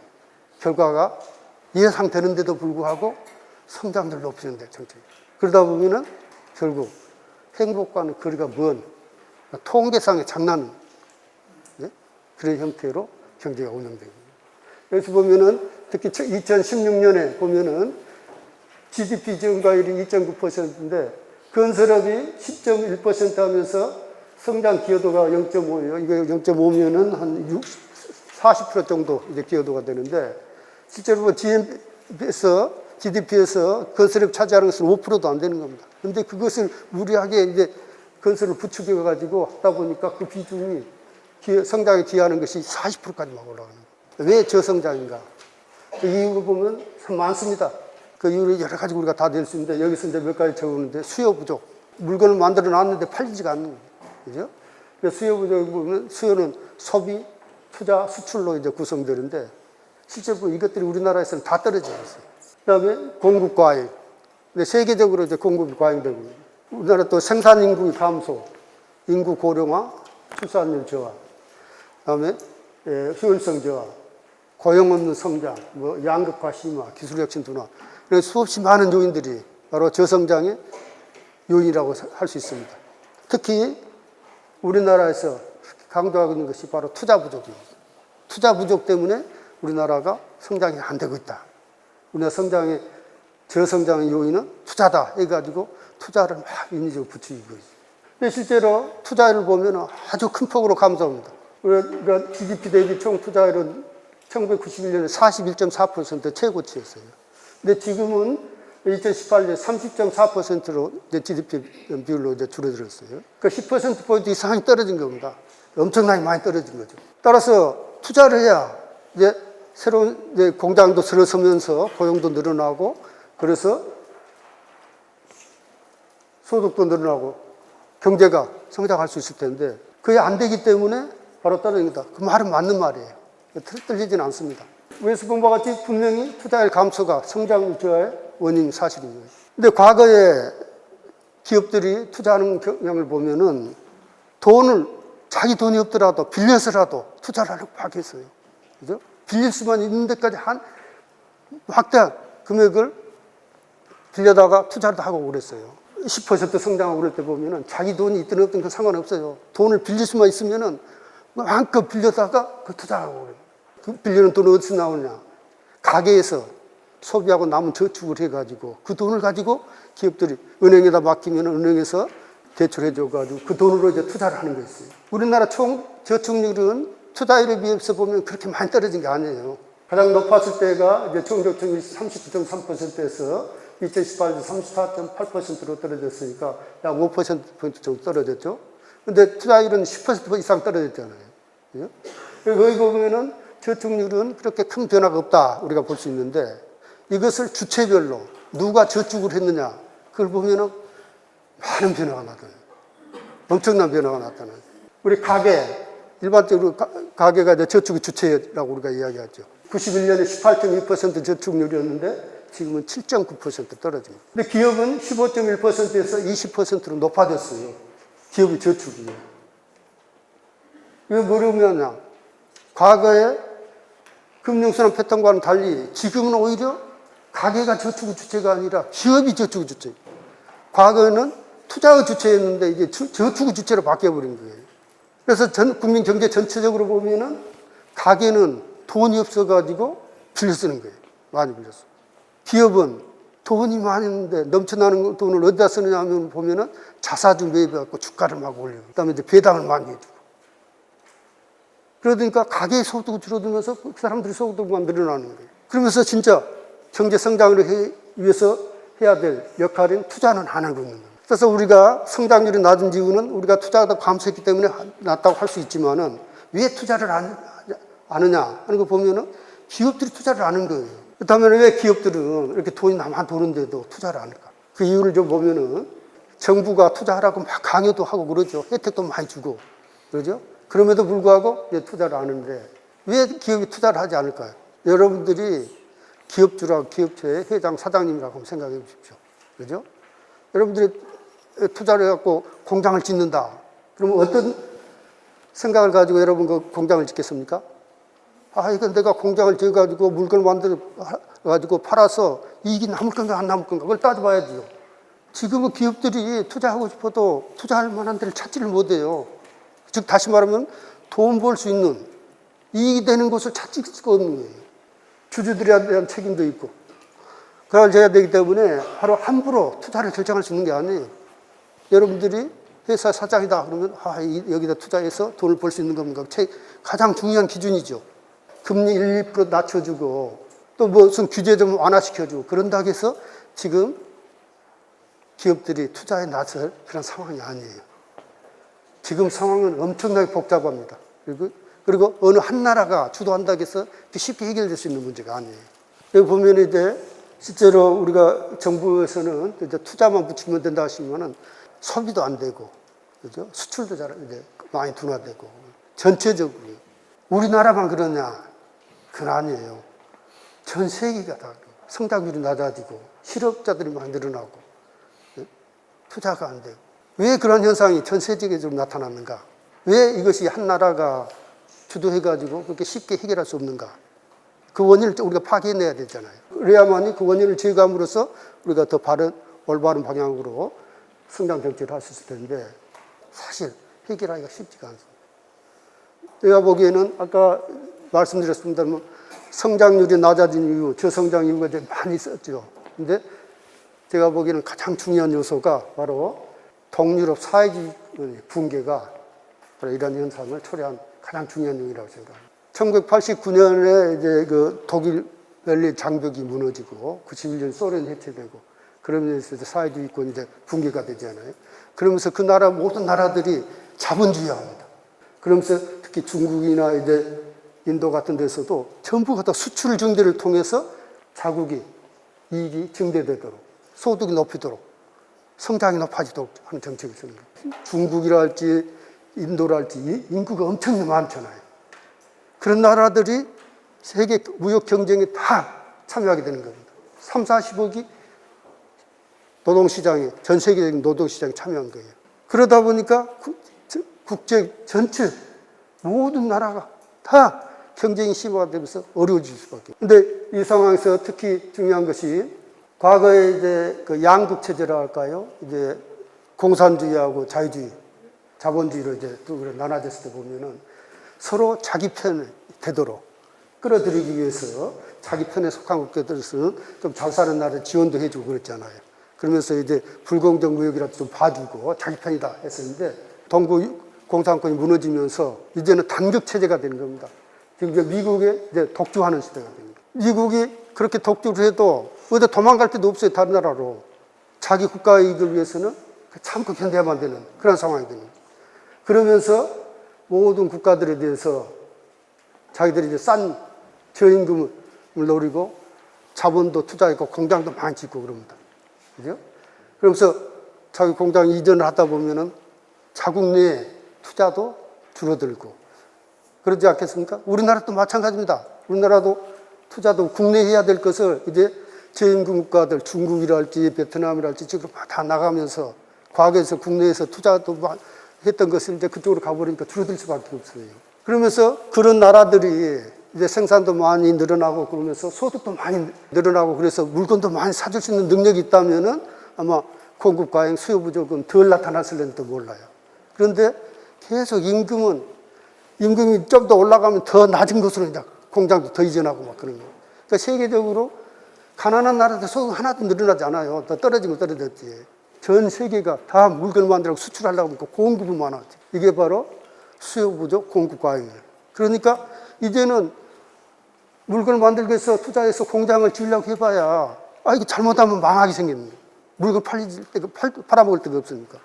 결과가 예상되는데도 불구하고 성장률 높이는데 정책. 그러다 보면은 결국 행복과는 거리가 먼 통계상의 장난, 네? 그런 형태로 경제가 운영됩니다. 여기서 보면은 특히 2016년에 보면은 GDP 증가율이 2.9%인데 건설업이 10.1% 하면서 성장 기여도가 0.5예요. 이거 0.5면은 한 40% 정도 이제 기여도가 되는데, 실제로 GDP에서 건설업 차지하는 것은 5%도 안 되는 겁니다. 그런데 그것을 무리하게 이제 건설을 부추겨가지고 하다 보니까 그 비중이 성장에 기여하는 것이 40%까지 막 올라가는 거예요. 왜 저성장인가? 그 이유를 보면 참 많습니다. 그 이유를 여러 가지 우리가 다 낼 수 있는데, 여기서 이제 몇 가지 적었는데, 수요 부족. 물건을 만들어 놨는데 팔리지가 않는 거예요. 그죠? 수요 부족을 보면 수요는 소비, 투자, 수출로 이제 구성되는데, 실제로 이것들이 우리나라에서는 다 떨어지고 있어요. 그 다음에 공급 과잉. 근데 세계적으로 이제 공급이 과잉되고 있는. 우리나라 또 생산 인구 감소, 인구 고령화, 출산율 저하, 그 다음에 효율성 저하, 고용 없는 성장, 양극화 심화, 기술 혁신 둔화. 수없이 많은 요인들이 바로 저성장의 요인이라고 할 수 있습니다. 특히 우리나라에서 강조하고 있는 것이 바로 투자 부족입니다. 투자 부족 때문에 우리나라가 성장이 안 되고 있다. 우리나라 저성장의 요인은 투자다 해가지고 투자를 막 인위적으로 부추기고 있어요. 근데 실제로 투자율을 보면 아주 큰 폭으로 감소합니다. 우리가 GDP 대비 총 투자율은 1991년에 41.4% 최고치였어요. 근데 지금은 2018년 30.4%로 이제 GDP 비율로 이제 줄어들었어요. 그러니까 10%포인트 이상이 떨어진 겁니다. 엄청나게 많이 떨어진 거죠. 따라서 투자를 해야 이제 새로운 이제 공장도 들어서면서 고용도 늘어나고, 그래서 소득도 늘어나고 경제가 성장할 수 있을 텐데 그게 안 되기 때문에 바로 떨어집니다. 그 말은 맞는 말이에요. 틀리지는 않습니다. 위에서 본 바와 같이 분명히 투자율 감소가 성장률 저하의 원인 사실이에요. 근데 과거에 기업들이 투자하는 경향을 보면은 자기 돈이 없더라도 빌려서라도 투자를 하려고 하겠어요. 그죠? 빌릴 수만 있는 데까지 한 확대한 금액을 빌려다가 투자를 하고 그랬어요. 10% 성장하고 그럴 때 보면은 자기 돈이 있든 없든 그 상관없어요. 돈을 빌릴 수만 있으면은 마음껏 빌려다가 그 투자하고 그래요. 그 빌리는 돈은 어디서 나오냐? 가게에서 소비하고 남은 저축을 해가지고 그 돈을 가지고 기업들이 은행에다 맡기면 은행에서 대출해줘가지고 그 돈으로 이제 투자를 하는 거였어요. 우리나라 총 저축률은 투자율에 비해서 보면 그렇게 많이 떨어진 게 아니에요. 가장 높았을 때가 이제 총 저축률이 39.3%에서 2018년 34.8%로 떨어졌으니까 약 5% 정도 떨어졌죠. 근데 투자율은 10% 이상 떨어졌잖아요. 거기 보면은 저축률은 그렇게 큰 변화가 없다 우리가 볼 수 있는데 이것을 주체별로 누가 저축을 했느냐 그걸 보면은 많은 변화가 나타나요. 엄청난 변화가 나타나요. 우리 가게 일반적으로 가게가 이제 저축의 주체라고 우리가 이야기하죠. 91년에 18.2% 저축률이었는데 지금은 7.9% 떨어집니다. 근데 기업은 15.1%에서 20%로 높아졌어요. 기업의 저축이. 이거 뭐냐면 과거에 금융순환 패턴과는 달리 지금은 오히려 가게가 저축의 주체가 아니라 기업이 저축의 주체. 과거에는 투자의 주체였는데 이제 저축의 주체로 바뀌어버린 거예요. 그래서 전 국민 경제 전체적으로 보면은 가게는 돈이 없어가지고 빌려 쓰는 거예요. 많이 빌렸어. 기업은 돈이 많이 있는데 넘쳐나는 돈을 어디다 쓰느냐 하면 보면은 자사주 매입해갖고 주가를 막 올려요. 그 다음에 이제 배당을 많이 해주고. 그러니까 가게의 소득이 줄어들면서 그 사람들이 소득만 늘어나는 거예요. 그러면서 진짜 경제 성장을 위해서 해야 될 역할인 투자는 안 하고 있는 거예요. 그래서 우리가 성장률이 낮은 이유는 우리가 투자가 감소했기 때문에 낮다고 할 수 있지만은 왜 투자를 안 하느냐 하는 거 보면은 기업들이 투자를 안 하는 거예요. 그렇다면 왜 기업들은 이렇게 돈이 많이 도는데도 투자를 안 할까? 그 이유를 좀 보면은 정부가 투자하라고 막 강요도 하고 그러죠. 혜택도 많이 주고 그러죠. 그럼에도 불구하고 이제 투자를 안 하는데 왜 기업이 투자를 하지 않을까요? 여러분들이 기업주라고 기업체의 회장, 사장님이라고 한번 생각해 보십시오. 그죠? 여러분들이 투자를 해갖고 공장을 짓는다. 그러면 어떤 생각을 가지고 여러분 그 공장을 짓겠습니까? 아, 이건 내가 공장을 지어가지고 물건을 만들어가지고 팔아서 이익이 남을 건가 안 남을 건가 그걸 따져봐야죠. 지금은 기업들이 투자하고 싶어도 투자할 만한 데를 찾지를 못해요. 즉 다시 말하면 돈 벌 수 있는 이익이 되는 곳을 찾을 수가 없는 거예요. 주주들에 대한 책임도 있고 그걸 져야 되기 때문에 바로 함부로 투자를 결정할 수 있는 게 아니에요. 여러분들이 회사 사장이다 그러면 여기다 투자해서 돈을 벌 수 있는 겁니까? 가장 중요한 기준이죠. 금리 1, 2% 낮춰주고 또 무슨 규제 좀 완화시켜주고 그런다고 해서 지금 기업들이 투자에 나설 그런 상황이 아니에요. 지금 상황은 엄청나게 복잡합니다. 그리고 어느 한 나라가 주도한다고 해서 쉽게 해결될 수 있는 문제가 아니에요. 여기 보면 이제 실제로 우리가 정부에서는 이제 투자만 붙이면 된다 하시면은 소비도 안 되고, 그죠? 수출도 잘 이제 많이 둔화되고, 전체적으로. 우리나라만 그러냐? 그건 아니에요. 전 세계가 다 성장률이 낮아지고, 실업자들이 많이 늘어나고, 투자가 안 되고. 왜 그런 현상이 전 세계적으로 나타났는가? 왜 이것이 한 나라가 주도해가지고 그렇게 쉽게 해결할 수 없는가? 그 원인을 우리가 파악해내야 되잖아요. 그래야만이 그 원인을 제거함으로써 우리가 더 올바른 방향으로 성장 정책을 할 수 있을 텐데 사실 해결하기가 쉽지가 않습니다. 제가 보기에는 아까 말씀드렸습니다만 성장률이 낮아진 이유, 저성장 이유가 되게 많이 있었죠. 근데 제가 보기에는 가장 중요한 요소가 바로 동유럽 사회주의 붕괴가 바로 이런 현상을 초래한 가장 중요한 요인이라고 생각합니다. 1989년에 이제 그 독일 벨린 장벽이 무너지고 91년 소련이 해체되고 그러면서 이제 사회주의권이 이제 붕괴가 되잖아요. 그러면서 그 나라 모든 나라들이 자본주의화합니다. 그러면서 특히 중국이나 이제 인도 같은 데서도 전부가 다 수출 증대를 통해서 자국이 이익이 증대되도록 소득이 높이도록 성장이 높아지도록 하는 정책을 쓰는 거예요. 중국이랄지 인도랄지 인구가 엄청 많잖아요. 그런 나라들이 세계 무역 경쟁에 다 참여하게 되는 겁니다. 3, 40억이 노동시장에, 전 세계적인 노동시장에 참여한 거예요. 그러다 보니까 국제 전체 모든 나라가 다 경쟁이 심화되면서 어려워질 수밖에. 근데 이 상황에서 특히 중요한 것이 과거에 이제 그 양극 체제라 할까요? 이제 공산주의하고 자유주의, 자본주의로 이제 또 나눠졌을 때 보면은 서로 자기 편이 되도록 끌어들이기 위해서 자기 편에 속한 국가들은 좀 잘 사는 나라에 지원도 해주고 그랬잖아요. 그러면서 이제 불공정 무역이라도 좀 봐주고 자기 편이다 했었는데 동구 공산권이 무너지면서 이제는 단격 체제가 되는 겁니다. 지금 이제 미국에 이제 독주하는 시대가 됩니다. 미국이 그렇게 독주를 해도 어디 도망갈 데도 없어요. 다른 나라로. 자기 국가 이익을 위해서는 참고 견뎌야만 되는 그런 상황이 됩니다. 그러면서 모든 국가들에 대해서 자기들이 이제 싼 저임금을 노리고 자본도 투자했고 공장도 많이 짓고 그럽니다. 그죠? 그러면서 자기 공장 이전을 하다 보면은 자국 내 투자도 줄어들고 그러지 않겠습니까? 우리나라도 마찬가지입니다. 우리나라도 투자도 국내에 해야 될 것을 이제 저임금 국가들 중국이랄지 베트남이랄지 지금 다 나가면서 과거에서 국내에서 투자도 했던 것을 이제 그쪽으로 가버리니까 줄어들 수밖에 없어요. 그러면서 그런 나라들이 이제 생산도 많이 늘어나고 그러면서 소득도 많이 늘어나고 그래서 물건도 많이 사줄 수 있는 능력이 있다면은 아마 공급 과잉, 수요 부족은 덜 나타났을지도 몰라요. 그런데 계속 임금이 좀 더 올라가면 더 낮은 곳으로 이제 공장도 더 이전하고 막 그런 거예요. 그러니까 세계적으로 가난한 나라들 소득 하나도 늘어나지 않아요. 더 떨어지면 떨어졌지. 전 세계가 다 물건을 만들고 수출하려고 하니까 공급이 많아지. 이게 바로 수요 부족, 공급 과잉이에요. 그러니까 이제는 물건을 만들기 위해서 투자해서 공장을 지으려고 해봐야 이거 잘못하면 망하게 생깁니다. 물건 팔아먹을 데가 없으니까.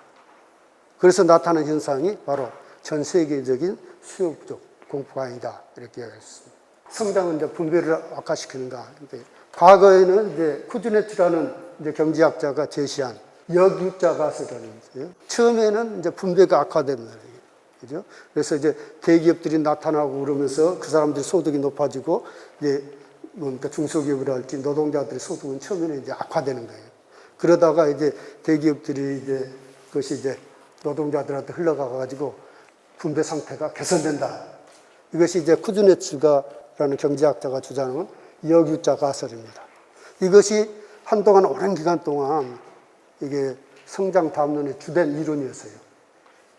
그래서 나타나는 현상이 바로 전 세계적인 수요 부족, 공급 과잉이다. 이렇게 이야기했습니다. 성장은 이제 분배를 악화시키는가. 과거에는 이제 쿠즈네츠라는 이제 경제학자가 제시한 역유자 가설이라는 거예요. 처음에는 이제 분배가 악화된 말이에요. 그죠? 그래서 이제 대기업들이 나타나고 그러면서 그 사람들이 소득이 높아지고 이제 뭡니까 중소기업이랄지 노동자들의 소득은 처음에는 이제 악화되는 거예요. 그러다가 이제 대기업들이 이제 그것이 이제 노동자들한테 흘러가가지고 분배 상태가 개선된다. 이것이 이제 쿠즈네츠가라는 경제학자가 주장하는 역유자 가설입니다. 이것이 한동안 오랜 기간 동안 이게 성장 담론의 주된 이론이었어요.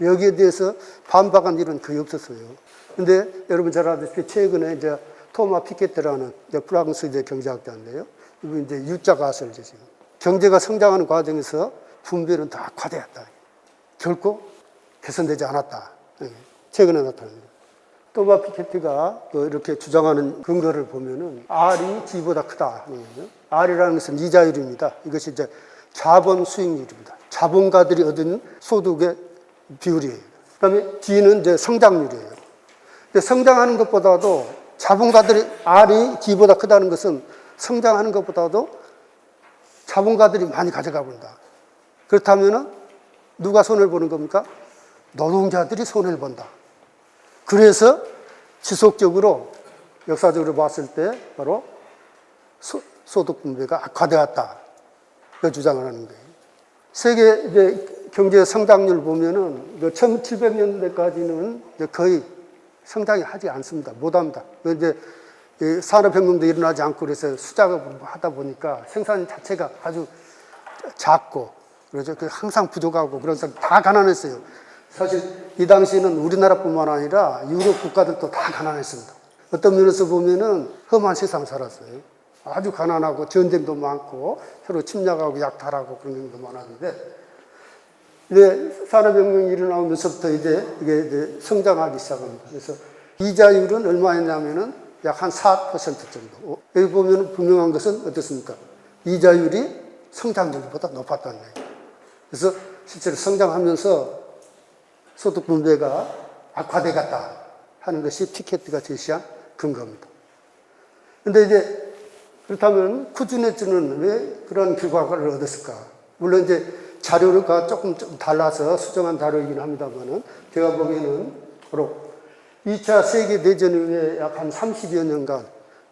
여기에 대해서 반박한 일은 거의 없었어요. 근데 여러분 잘 아시다시피 최근에 이제 토마 피케테라는 이제 프랑스 이제 경제학자인데요. 이분 이제 유자 가설을 지금 경제가 성장하는 과정에서 분배는 더 악화되었다. 결코 개선되지 않았다. 최근에 나타납니다. 토마 피케테가 이렇게 주장하는 근거를 보면은 R이 G보다 크다. R이라는 것은 이자율입니다. 이것이 이제 자본 수익률입니다. 자본가들이 얻은 소득의 비율이에요. 그 다음에 G는 이제 성장률이에요. 근데 성장하는 것보다도 자본가들이 R이 G보다 크다는 것은 성장하는 것보다도 자본가들이 많이 가져가 본다. 그렇다면은 누가 손해를 보는 겁니까? 노동자들이 손해를 본다. 그래서 지속적으로 역사적으로 봤을 때 바로 소득 분배가 악화되었다. 그 주장을 하는 거예요. 세계 이제 경제 성장률 보면은 1700년대까지는 거의 성장이 하지 않습니다. 못 합니다. 이제 산업혁명도 일어나지 않고 그래서 수작업을 하다 보니까 생산 자체가 아주 작고 그래서 항상 부족하고 그래서 다 가난했어요. 사실 이 당시에는 우리나라뿐만 아니라 유럽 국가들도 다 가난했습니다. 어떤 면에서 보면은 험한 세상 살았어요. 아주 가난하고 전쟁도 많고 서로 침략하고 약탈하고 그런 경우도 많았는데 이제 산업혁명이 일어나면서부터 이제 이게 이제 성장하기 시작합니다. 그래서 이자율은 얼마였냐면은 약 한 4% 정도. 여기 보면 분명한 것은 어떻습니까? 이자율이 성장률보다 높았다는 거예요. 그래서 실제로 성장하면서 소득 분배가 악화되었다 하는 것이 피케티가 제시한 근거입니다. 근데 이제 그렇다면 쿠즈네츠는 왜 그런 결과를 얻었을까? 물론 이제 자료가 조금 달라서 수정한 자료이긴 합니다만은 제가 보기에는 바로 2차 세계대전 후에 약 한 30여 년간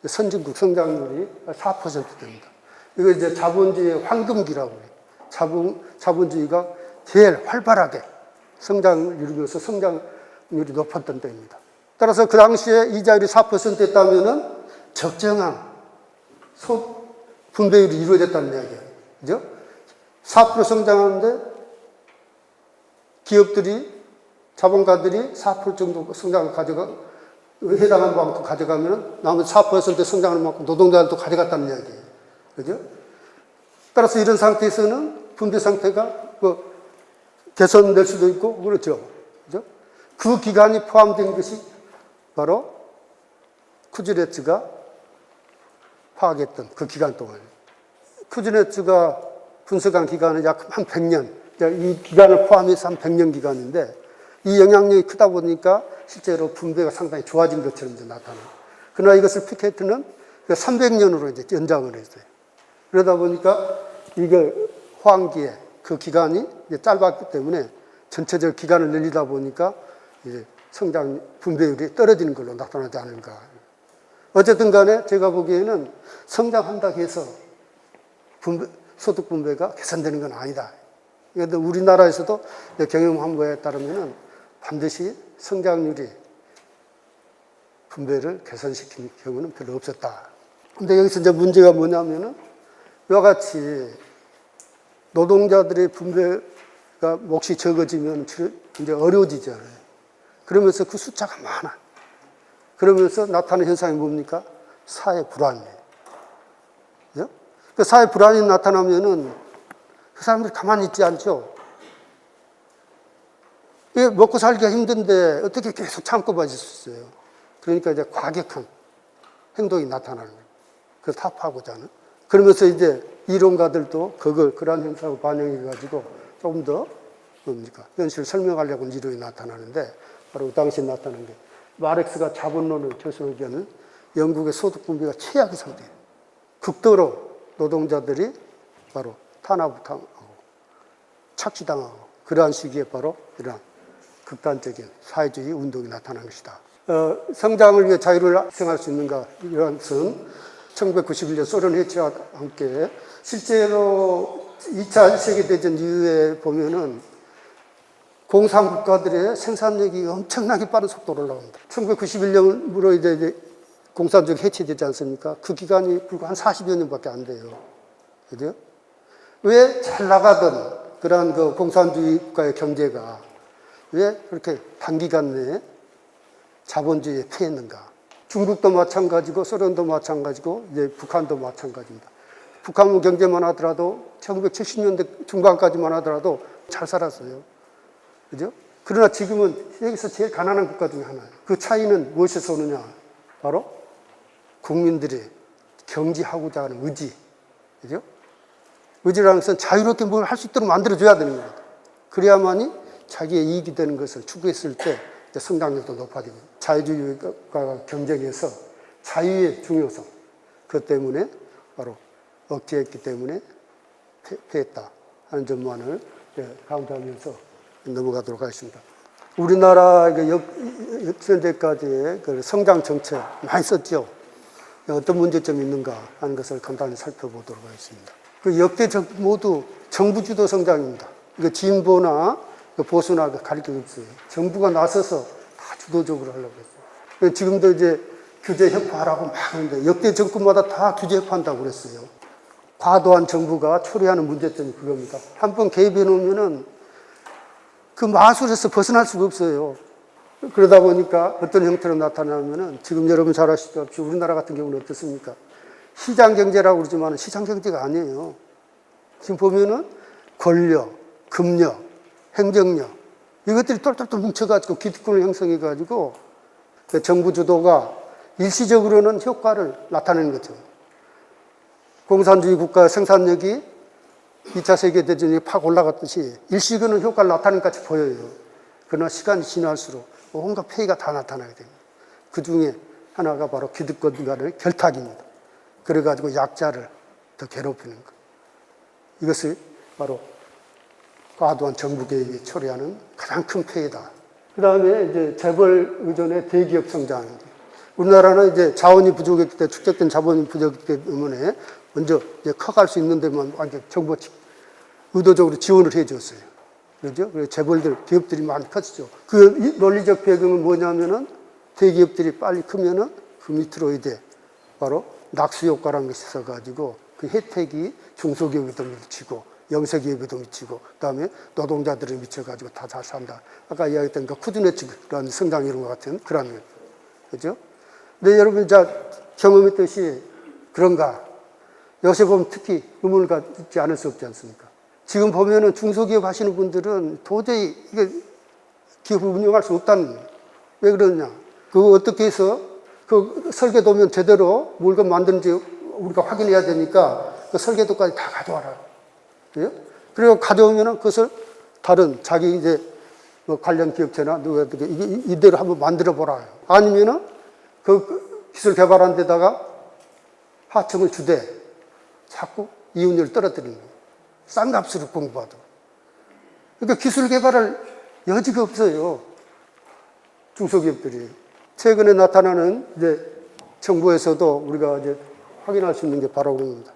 선진국 성장률이 4% 됩니다. 이거 이제 자본주의의 황금기라고 해요. 자본주의가 제일 활발하게 성장을 이루면서 성장률이 높았던 때입니다. 따라서 그 당시에 이자율이 4%였다면은 적정한 분배율이 이루어졌다는 이야기예요. 그죠? 4% 성장하는데 기업들이, 자본가들이 4% 정도 성장을 해당하는 만큼 가져가면 나머지 4% 성장하는 만큼 노동자들도 가져갔다는 이야기예요. 그죠? 따라서 이런 상태에서는 분배 상태가 개선될 수도 있고, 그렇죠. 그죠? 그 기간이 포함된 것이 바로 쿠즈네츠가 파악했던 그 기간 동안. 쿠즈네츠가 분석한 기간은 약 한 100년, 이 기간을 포함해서 한 100년 기간인데, 이 영향력이 크다 보니까 실제로 분배가 상당히 좋아진 것처럼 이제 나타나요. 그러나 이것을 피케트는 300년으로 이제 연장을 했어요. 그러다 보니까 이게 호황기에 그 기간이 이제 짧았기 때문에 전체적 기간을 늘리다 보니까 이제 성장 분배율이 떨어지는 걸로 나타나지 않을까. 어쨌든 간에 제가 보기에는 성장한다고 해서 소득 분배가 개선되는 건 아니다. 그런데 우리나라에서도 경영한 거에 따르면은 반드시 성장률이 분배를 개선시키는 경우는 별로 없었다. 근데 여기서 이제 문제가 뭐냐면은 이와 같이 노동자들의 분배가 몫이 적어지면 이제 어려워지잖아요. 그러면서 그 숫자가 많아. 그러면서 나타나는 현상이 뭡니까? 사회 불안이에요. 그죠? 그 사회 불안이 나타나면은 그 사람들이 가만히 있지 않죠. 먹고 살기가 힘든데 어떻게 계속 참고 봐줄 수 있어요. 그러니까 이제 과격한 행동이 나타나는 거예요. 그걸 타파하고자 하는. 그러면서 이제 이론가들도 그러한 현상을 반영해가지고 조금 더 현실을 설명하려고 이론이 나타나는데, 바로 그 당시에 나타난 게 마르크스가 자본론을 결성하기에는 영국의 소득 분배가 최악의 상태예요. 극도로 노동자들이 바로 탄압당하고 착취당하고 그러한 시기에 바로 이러한 극단적인 사회주의 운동이 나타난 것이다. 성장을 위해 자유를 희생할 수 있는가, 이런 것은 1991년 소련 해체와 함께 실제로 2차 세계대전 이후에 보면은 공산국가들의 생산력이 엄청나게 빠른 속도로 올라갑니다. 1991년으로 이제 공산주의가 해체되지 않습니까? 그 기간이 불과 한 40여 년밖에 안 돼요. 그죠? 왜 잘 나가던 그러한 그 공산주의 국가의 경제가 왜 그렇게 단기간 내에 자본주의에 패했는가? 중국도 마찬가지고 소련도 마찬가지고 이제 북한도 마찬가지입니다. 북한 경제만 하더라도 1970년대 중반까지만 하더라도 잘 살았어요. 그죠? 그러나 지금은 세계에서 제일 가난한 국가 중에 하나예요. 그 차이는 무엇에서 오느냐? 바로 국민들이 경지하고자 하는 의지. 그죠? 의지라는 것은 자유롭게 뭘 할 수 있도록 만들어줘야 되는 겁니다. 그래야만이 자기의 이익이 되는 것을 추구했을 때 성장률도 높아지고, 자유주의가 경쟁에서 자유의 중요성, 그것 때문에 바로 억제했기 때문에 패했다 하는 점만을 강조하면서 넘어가도록 하겠습니다. 우리나라 역현재까지의 그 성장 정책 많이 썼죠. 어떤 문제점이 있는가 하는 것을 간단히 살펴보도록 하겠습니다. 그 역대 모두 정부 주도 성장입니다. 이거 진보나 보수나 가릴 게 없어요. 정부가 나서서 다 주도적으로 하려고 했어요. 지금도 이제 규제 협파하라고 막 하는데 역대 정권마다 다 규제 협파한다고 그랬어요. 과도한 정부가 초래하는 문제점이 그겁니다. 한번 개입해 놓으면은 그 마술에서 벗어날 수가 없어요. 그러다 보니까 어떤 형태로 나타나면은 지금 여러분 잘 아시다시피 우리나라 같은 경우는 어떻습니까? 시장 경제라고 그러지만 시장 경제가 아니에요. 지금 보면은 권력, 금력, 행정력, 이것들이 똘똘똘 뭉쳐가지고 기득권을 형성해가지고 정부 주도가 일시적으로는 효과를 나타내는 거죠. 공산주의 국가의 생산력이 2차 세계대전이 팍 올라갔듯이 일시적으로는 효과를 나타내는 것 같이 보여요. 그러나 시간이 지날수록 온갖 폐해가 다 나타나게 됩니다. 그 중에 하나가 바로 기득권 간의 결탁입니다. 그래가지고 약자를 더 괴롭히는 것. 이것이 바로 과도한 정부 개입이 초래하는 가장 큰 폐해다. 그 다음에 이제 재벌 의존의 대기업 성장입니다. 우리나라는 이제 자원이 부족했기 때문에, 축적된 자본이 부족했기 때문에 먼저 이제 커갈 수 있는 데만 완전 정부가 의도적으로 지원을 해 줬어요. 그죠? 그래서 재벌들, 기업들이 많이 컸죠. 그 논리적 배경은 뭐냐면은 대기업들이 빨리 크면은 그 밑으로 이제 바로 낙수 효과라는 것이 있어가지고 그 혜택이 중소기업에도 미치고 영세기업에도 미치고 그다음에 노동자들에 미쳐가지고 다 잘 산다. 아까 이야기했던 그 푸드네츠 그런 성장 이론과 같은 그런 거. 그죠? 근데 여러분 경험했듯이 그런가? 요새 보면 특히 의문을 갖지 않을 수 없지 않습니까? 지금 보면은 중소기업 하시는 분들은 도저히 이게 기업을 운영할 수 없다는 거예요. 왜 그러냐? 그거 어떻게 해서 그 설계도면 제대로 물건 만드는지 우리가 확인해야 되니까 그 설계도까지 다 가져와라. 예? 그리고 가져오면은 그것을 다른 자기 이제 뭐 관련 기업체나 누가 어떻게 이대로 한번 만들어 보라. 아니면은 그 기술 개발한 데다가 하청을 주되 자꾸 이윤율을 떨어뜨리는 거예요. 싼 값으로 공부하도. 그러니까 기술 개발할 여지가 없어요. 중소기업들이. 최근에 나타나는 이제 정부에서도 우리가 이제 확인할 수 있는 게 바로 그겁니다.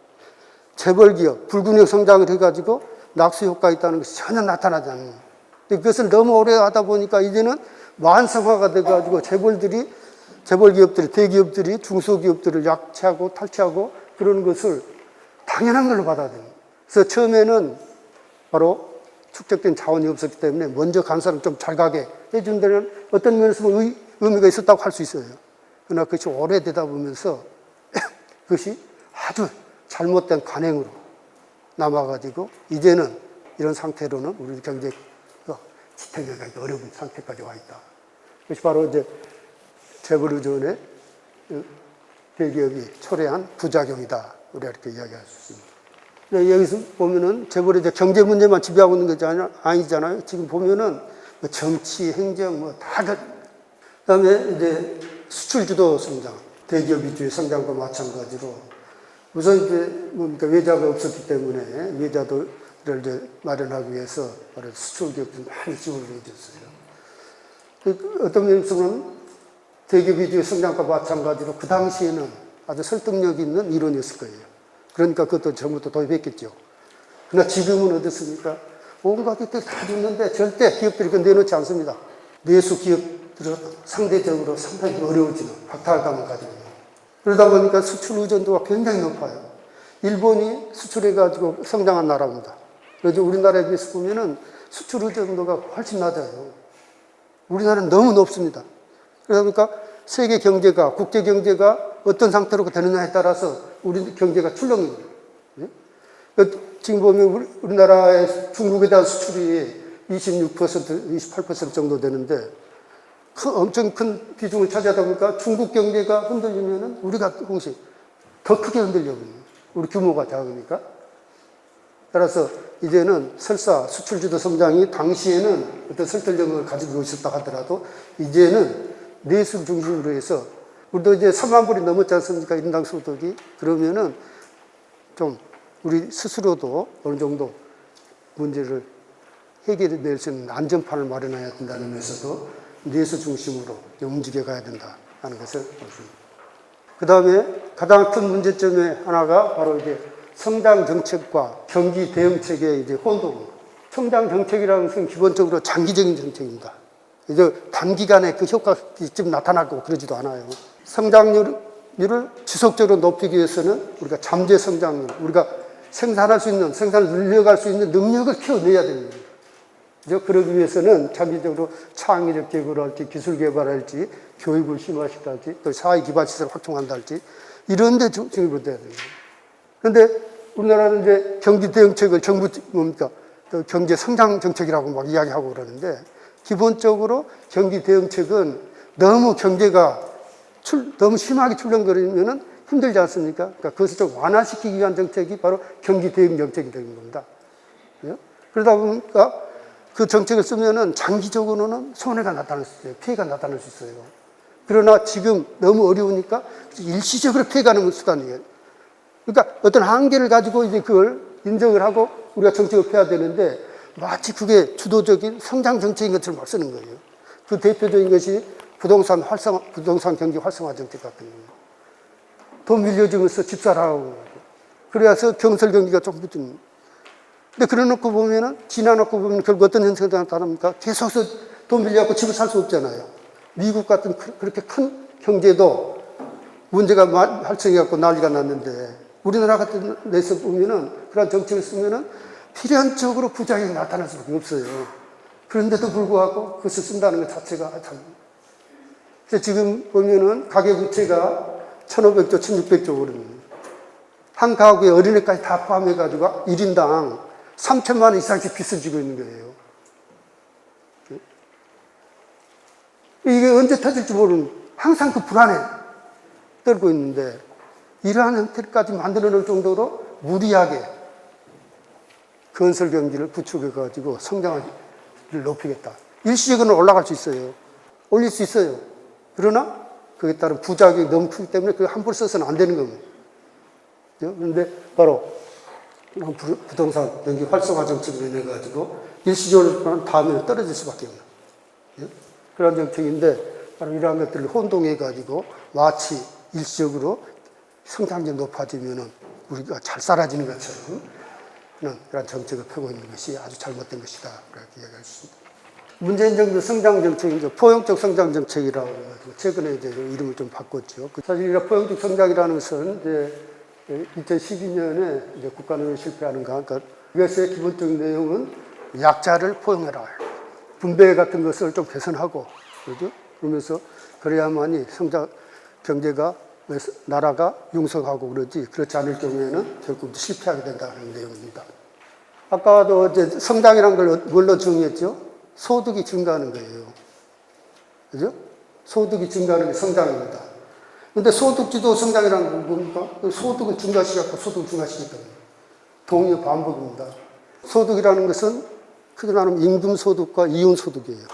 재벌기업, 불균형 성장을 해가지고 낙수 효과가 있다는 것이 전혀 나타나지 않는 거예요. 그것을 너무 오래 하다 보니까 이제는 완성화가 돼가지고 재벌기업들이, 대기업들이 중소기업들을 약취하고 탈취하고 그러는 것을 당연한 걸로 받아들여요. 그래서 처음에는 바로 축적된 자원이 없었기 때문에 먼저 간 사람 좀 잘 가게 해준다는 어떤 면에서 의미가 있었다고 할 수 있어요. 그러나 그것이 오래되다 보면서 그것이 아주 잘못된 관행으로 남아가지고 이제는 이런 상태로는 우리 경제가 지탱하기 어려운 상태까지 와 있다. 그것이 바로 이제 재벌의존의 대기업이 초래한 부작용이다. 우리가 이렇게 이야기할 수 있습니다. 여기서 보면은 재벌의 이제 경제 문제만 지배하고 있는 게 아니잖아요. 지금 보면은 뭐 정치, 행정 뭐 다 그다음에 이제 수출 주도 성장, 대기업 위주의 성장과 마찬가지로 우선 이제 뭡니까 외자가 없었기 때문에 외자도를 이제 마련하기 위해서 바로 수출 기업들 많이 지원을 해줬어요. 어떤 면에서는 대기업 위주의 성장과 마찬가지로 그 당시에는 아주 설득력 있는 이론이었을 거예요. 그러니까 그것도 정부도 도입했겠죠. 그러나 지금은 어떻습니까? 온갖 것들이 다 있는데 절대 기업들이 그 내놓지 않습니다. 내수 기업들은 상대적으로 상당히 어려워지는 박탈감을 가지고 있는. 그러다 보니까 수출 의존도가 굉장히 높아요. 일본이 수출해가지고 성장한 나라입니다. 그래서 우리나라에 비해서 보면은 수출 의존도가 훨씬 낮아요. 우리나라는 너무 높습니다. 그러다 보니까 세계 경제가, 국제 경제가 어떤 상태로 되느냐에 따라서 우리 경제가 출렁입니다. 지금 보면 우리나라의 중국에 대한 수출이 26%, 28% 정도 되는데 엄청 큰 비중을 차지하다 보니까 중국 경제가 흔들리면 우리가 혹시 더 크게 흔들려거든요. 우리 규모가 작으니까. 따라서 이제는 설사 수출주도 성장이 당시에는 어떤 설득력을 가지고 있었다 하더라도 이제는 내수를 중심으로 해서 우리도 이제 3만 불이 넘었지 않습니까? 인당 소득이. 그러면은 좀 우리 스스로도 어느 정도 문제를 해결해낼 수 있는 안전판을 마련해야 된다는 면에서도 내수 중심으로 움직여 가야 된다 하는 것을 보십니다. 그 다음에 가장 큰 문제점의 하나가 바로 이제 성장 정책과 경기 대응책의 이제 혼동입니다. 성장 정책이라는 것은 기본적으로 장기적인 정책입니다. 이제 단기간에 그 효과가 좀 나타나고 그러지도 않아요. 성장률을 지속적으로 높이기 위해서는 우리가 잠재 성장률, 우리가 생산할 수 있는, 생산을 늘려갈 수 있는 능력을 키워내야 됩니다. 그러기 위해서는 장기적으로 창의력 제고를 할지, 기술 개발할지, 교육을 심화시킬지, 또 사회 기반 시설을 확충한다 할지, 이런 데 중심으로 돼야 됩니다. 그런데 우리나라는 이제 경기 대응책을 정부, 경제 성장 정책이라고 막 이야기하고 그러는데, 기본적으로 경기 대응책은 너무 경제가 너무 심하게 출렁거리면 힘들지 않습니까? 그러니까 그것을 좀 완화시키기 위한 정책이 바로 경기 대응 정책이 되는 겁니다. 그러다 보니까 그 정책을 쓰면은 장기적으로는 손해가 나타날 수 있어요. 피해가 나타날 수 있어요. 그러나 지금 너무 어려우니까 일시적으로 피해가는 수단이에요. 그러니까 어떤 한계를 가지고 이제 그걸 인정을 하고 우리가 정책을 펴야 되는데 마치 그게 주도적인 성장 정책인 것처럼 막 쓰는 거예요. 그 대표적인 것이 부동산 경기 활성화 정책 같은 거예요. 돈 밀려주면서 집 사라고. 그래서 경설 경기가 좀 붙은. 근데 그래 놓고 보면은, 지나놓고 보면 결국 어떤 현상이 나타납니까? 계속해서 돈 밀려갖고 집을 살 수 없잖아요. 미국 같은 그렇게 큰 경제도 문제가 발생해갖고 난리가 났는데 우리나라 같은 데서 보면은 그런 정책을 쓰면은 필연적으로 부작용이 나타날 수밖에 없어요. 그런데도 불구하고 그것을 쓴다는 것 자체가 참. 그래서 지금 보면은 가계부채가 1,500조, 1,600조 오릅니다. 한 가구의 어린애까지 다 포함해가지고 1인당 3천만 원 이상씩 빚을 지고 있는 거예요. 이게 언제 터질지 모르는, 항상 그 불안에 떨고 있는데, 이러한 형태까지 만들어 놓을 정도로 무리하게 건설 경기를 구축해가지고 성장을 높이겠다. 일시적으로는 올라갈 수 있어요. 올릴 수 있어요. 그러나 그에 따른 부작용이 너무 크기 때문에 그 함부로 써서는 안 되는 겁니다. 그런데 바로 부동산 경기 활성화 정책으로 인해가지고 일시적으로 다음에는 떨어질 수밖에 없는 그런 정책인데, 바로 이러한 것들을 혼동해가지고 마치 일시적으로 성장률이 높아지면은 우리가 잘 살아지는 것처럼 그런 정책을 펴고 있는 것이 아주 잘못된 것이다. 그렇게 이야기할 수 있습니다. 문재인 정부 성장 정책이 포용적 성장 정책이라고 해가지고 최근에 이제 이름을 좀 바꿨죠. 사실 이 포용적 성장이라는 것은 이제 2012년에 이제 국가농협 실패하는 거, 그러니까 이것의 기본적인 내용은 약자를 포용해라. 분배 같은 것을 좀 개선하고, 그죠? 그러면서 그래야만이 성장 경제가 나라가 융성하고 그러지, 그렇지 않을 경우에는 결국 실패하게 된다는 내용입니다. 아까도 이제 성장이라는 걸 뭘로 정의했죠? 소득이 증가하는 거예요. 그죠? 소득이 증가하는 게 성장입니다. 근데 소득주도 성장이라는 건 뭡니까? 소득을 증가시켰고 소득을 증가시켰다. 동의 반복입니다. 소득이라는 것은 크게 말하면 임금소득과 이윤소득이에요.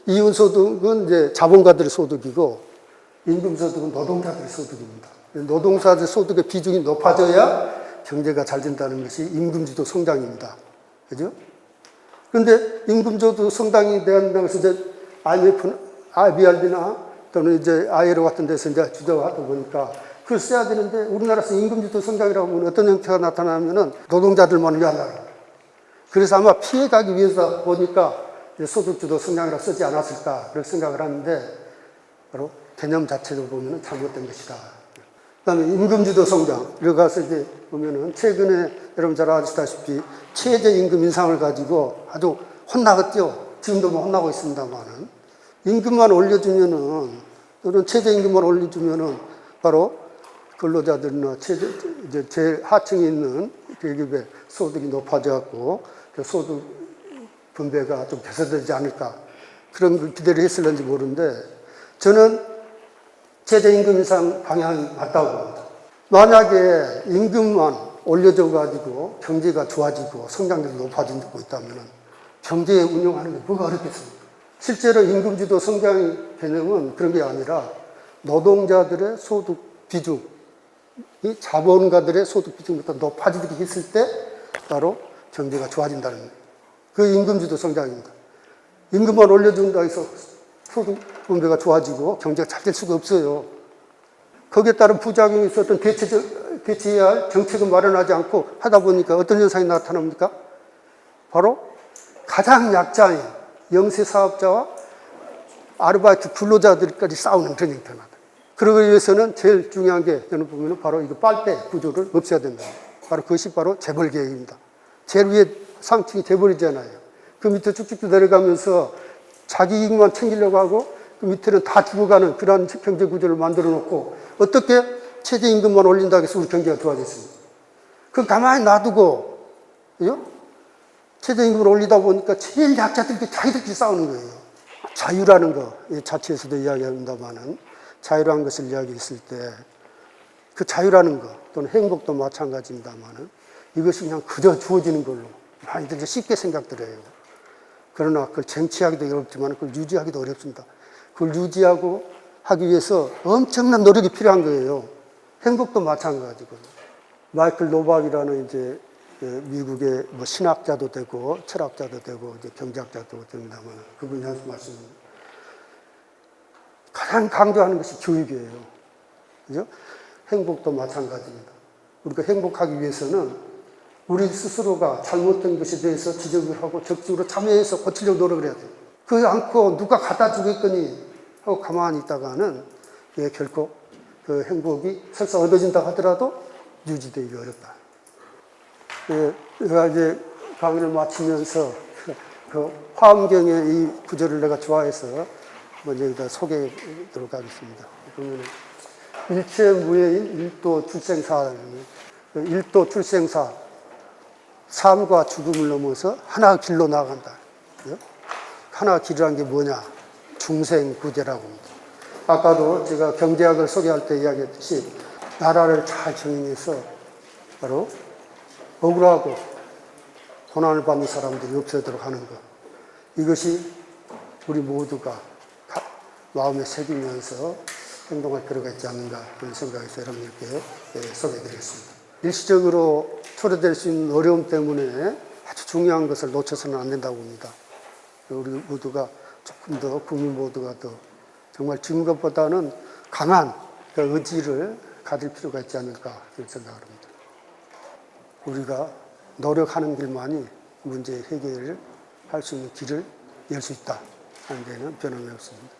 이윤소득은 이제 자본가들의 소득이고, 임금소득은 노동자들의 소득입니다. 노동자들 소득의 비중이 높아져야 경제가 잘 된다는 것이 임금주도 성장입니다. 그죠? 그런데 임금주도 성장이 된다고 해서 이제 IBRD나 또는 이제 ILO 같은 데서 이제 주도하다 보니까 그걸 써야 되는데, 우리나라에서 임금주도 성장이라고 하면 어떤 형태가 나타나면은 노동자들만 위한다. 그래서 아마 피해가기 위해서 보니까 소득주도 성장이라고 쓰지 않았을까 그렇게 생각을 하는데, 바로 개념 자체로 보면 잘못된 것이다. 그 다음에 임금주도 성장. 여기 가서 이제 보면은 최근에 여러분 잘 아시다시피 최저임금 인상을 가지고 아주 혼나겠죠. 지금도 뭐 혼나고 있습니다만은. 임금만 올려주면은, 또는 최저임금만 올려주면은 바로 근로자들이나 이제 제일 하층에 있는 계급의 소득이 높아져갖고 그 소득 분배가 좀 개선되지 않을까. 그런 기대를 했을는지 모르는데, 저는 최저임금 인상 방향이 맞다고 봅니다. 만약에 임금만 올려줘가지고 경제가 좋아지고 성장률이 높아지고 있다면 경제 운영하는 게 뭐가 어렵겠습니까? 실제로 임금주도 성장의 개념은 그런 게 아니라 노동자들의 소득 비중, 이 자본가들의 소득 비중부터 높아지게 했을 때 바로 경제가 좋아진다는 거예요. 그 임금주도 성장입니다. 임금만 올려준다 해서 소득 분배가 좋아지고 경제가 잘 될 수가 없어요. 거기에 따른 부작용이 있었던 대체해야 할 정책을 마련하지 않고 하다 보니까 어떤 현상이 나타납니까? 바로 가장 약자인 영세 사업자와 아르바이트 근로자들까지 싸우는 그런 형태가 나다. 그러기 위해서는 제일 중요한 게 저는 보면 바로 이거 빨대 구조를 없애야 된다. 바로 그것이 바로 재벌 계획입니다. 제일 위에 상층이 재벌이잖아요. 그 밑에 쭉쭉 내려가면서 자기 이익만 챙기려고 하고 그 밑에는 다 죽어가는 그런 경제 구조를 만들어 놓고 어떻게 최저임금만 올린다고 해서 우리 경제가 좋아졌습니까? 그건 가만히 놔두고, 그죠? 최저임금을 올리다 보니까 제일 약자들끼리 자기들끼리 싸우는 거예요. 자유라는 거, 자체에서도 이야기합니다만은 자유라는 것을 이야기했을 때 그 자유라는 거 또는 행복도 마찬가지입니다만은 이것이 그냥 그저 주어지는 걸로 많이들 쉽게 생각들 해요. 그러나 그걸 쟁취하기도 어렵지만 그걸 유지하기도 어렵습니다. 그걸 유지하고 하기 위해서 엄청난 노력이 필요한 거예요. 행복도 마찬가지고. 마이클 노박이라는 이제 미국의 뭐 신학자도 되고 철학자도 되고 이제 경제학자도 됩니다만 그분이 하신 말씀입니다. 가장 강조하는 것이 교육이에요. 그죠? 행복도 마찬가지입니다. 우리가 행복하기 위해서는 우리 스스로가 잘못된 것에 대해서 지적을 하고 적극적으로 참여해서 고치려고 노력을 해야 돼요. 그러지 않고 누가 갖다 주겠거니 하고 가만히 있다가는 예, 결코 그 행복이 설사 얻어진다 하더라도 유지되기 어렵다. 예, 내가 이제 강의를 마치면서 그 화엄경의 이 구절을 내가 좋아해서 먼저 여기다 소개하도록 하겠습니다. 그러면 일체 무해인 일도 출생사, 일도 출생사, 삶과 죽음을 넘어서 하나 길로 나아간다. 하나 길이란 게 뭐냐? 중생구제라고 합니다. 아까도 제가 경제학을 소개할 때 이야기했듯이 나라를 잘 정의해서 바로 억울하고 고난을 받는 사람들이 없어지도록 하는 것. 이것이 우리 모두가 마음에 새기면서 행동할 필요가 있지 않는가 그런 생각에서 여러분들께 소개해드리겠습니다. 일시적으로 초래될 수 있는 어려움 때문에 아주 중요한 것을 놓쳐서는 안 된다고 봅니다. 우리 모두가 조금 더 국민 모두가 더 정말 지금 것보다는 강한 그 의지를 가질 필요가 있지 않을까 그런 생각을 합니다. 우리가 노력하는 길만이 문제 해결을 할 수 있는 길을 열 수 있다 하는 데는 변함이 없습니다.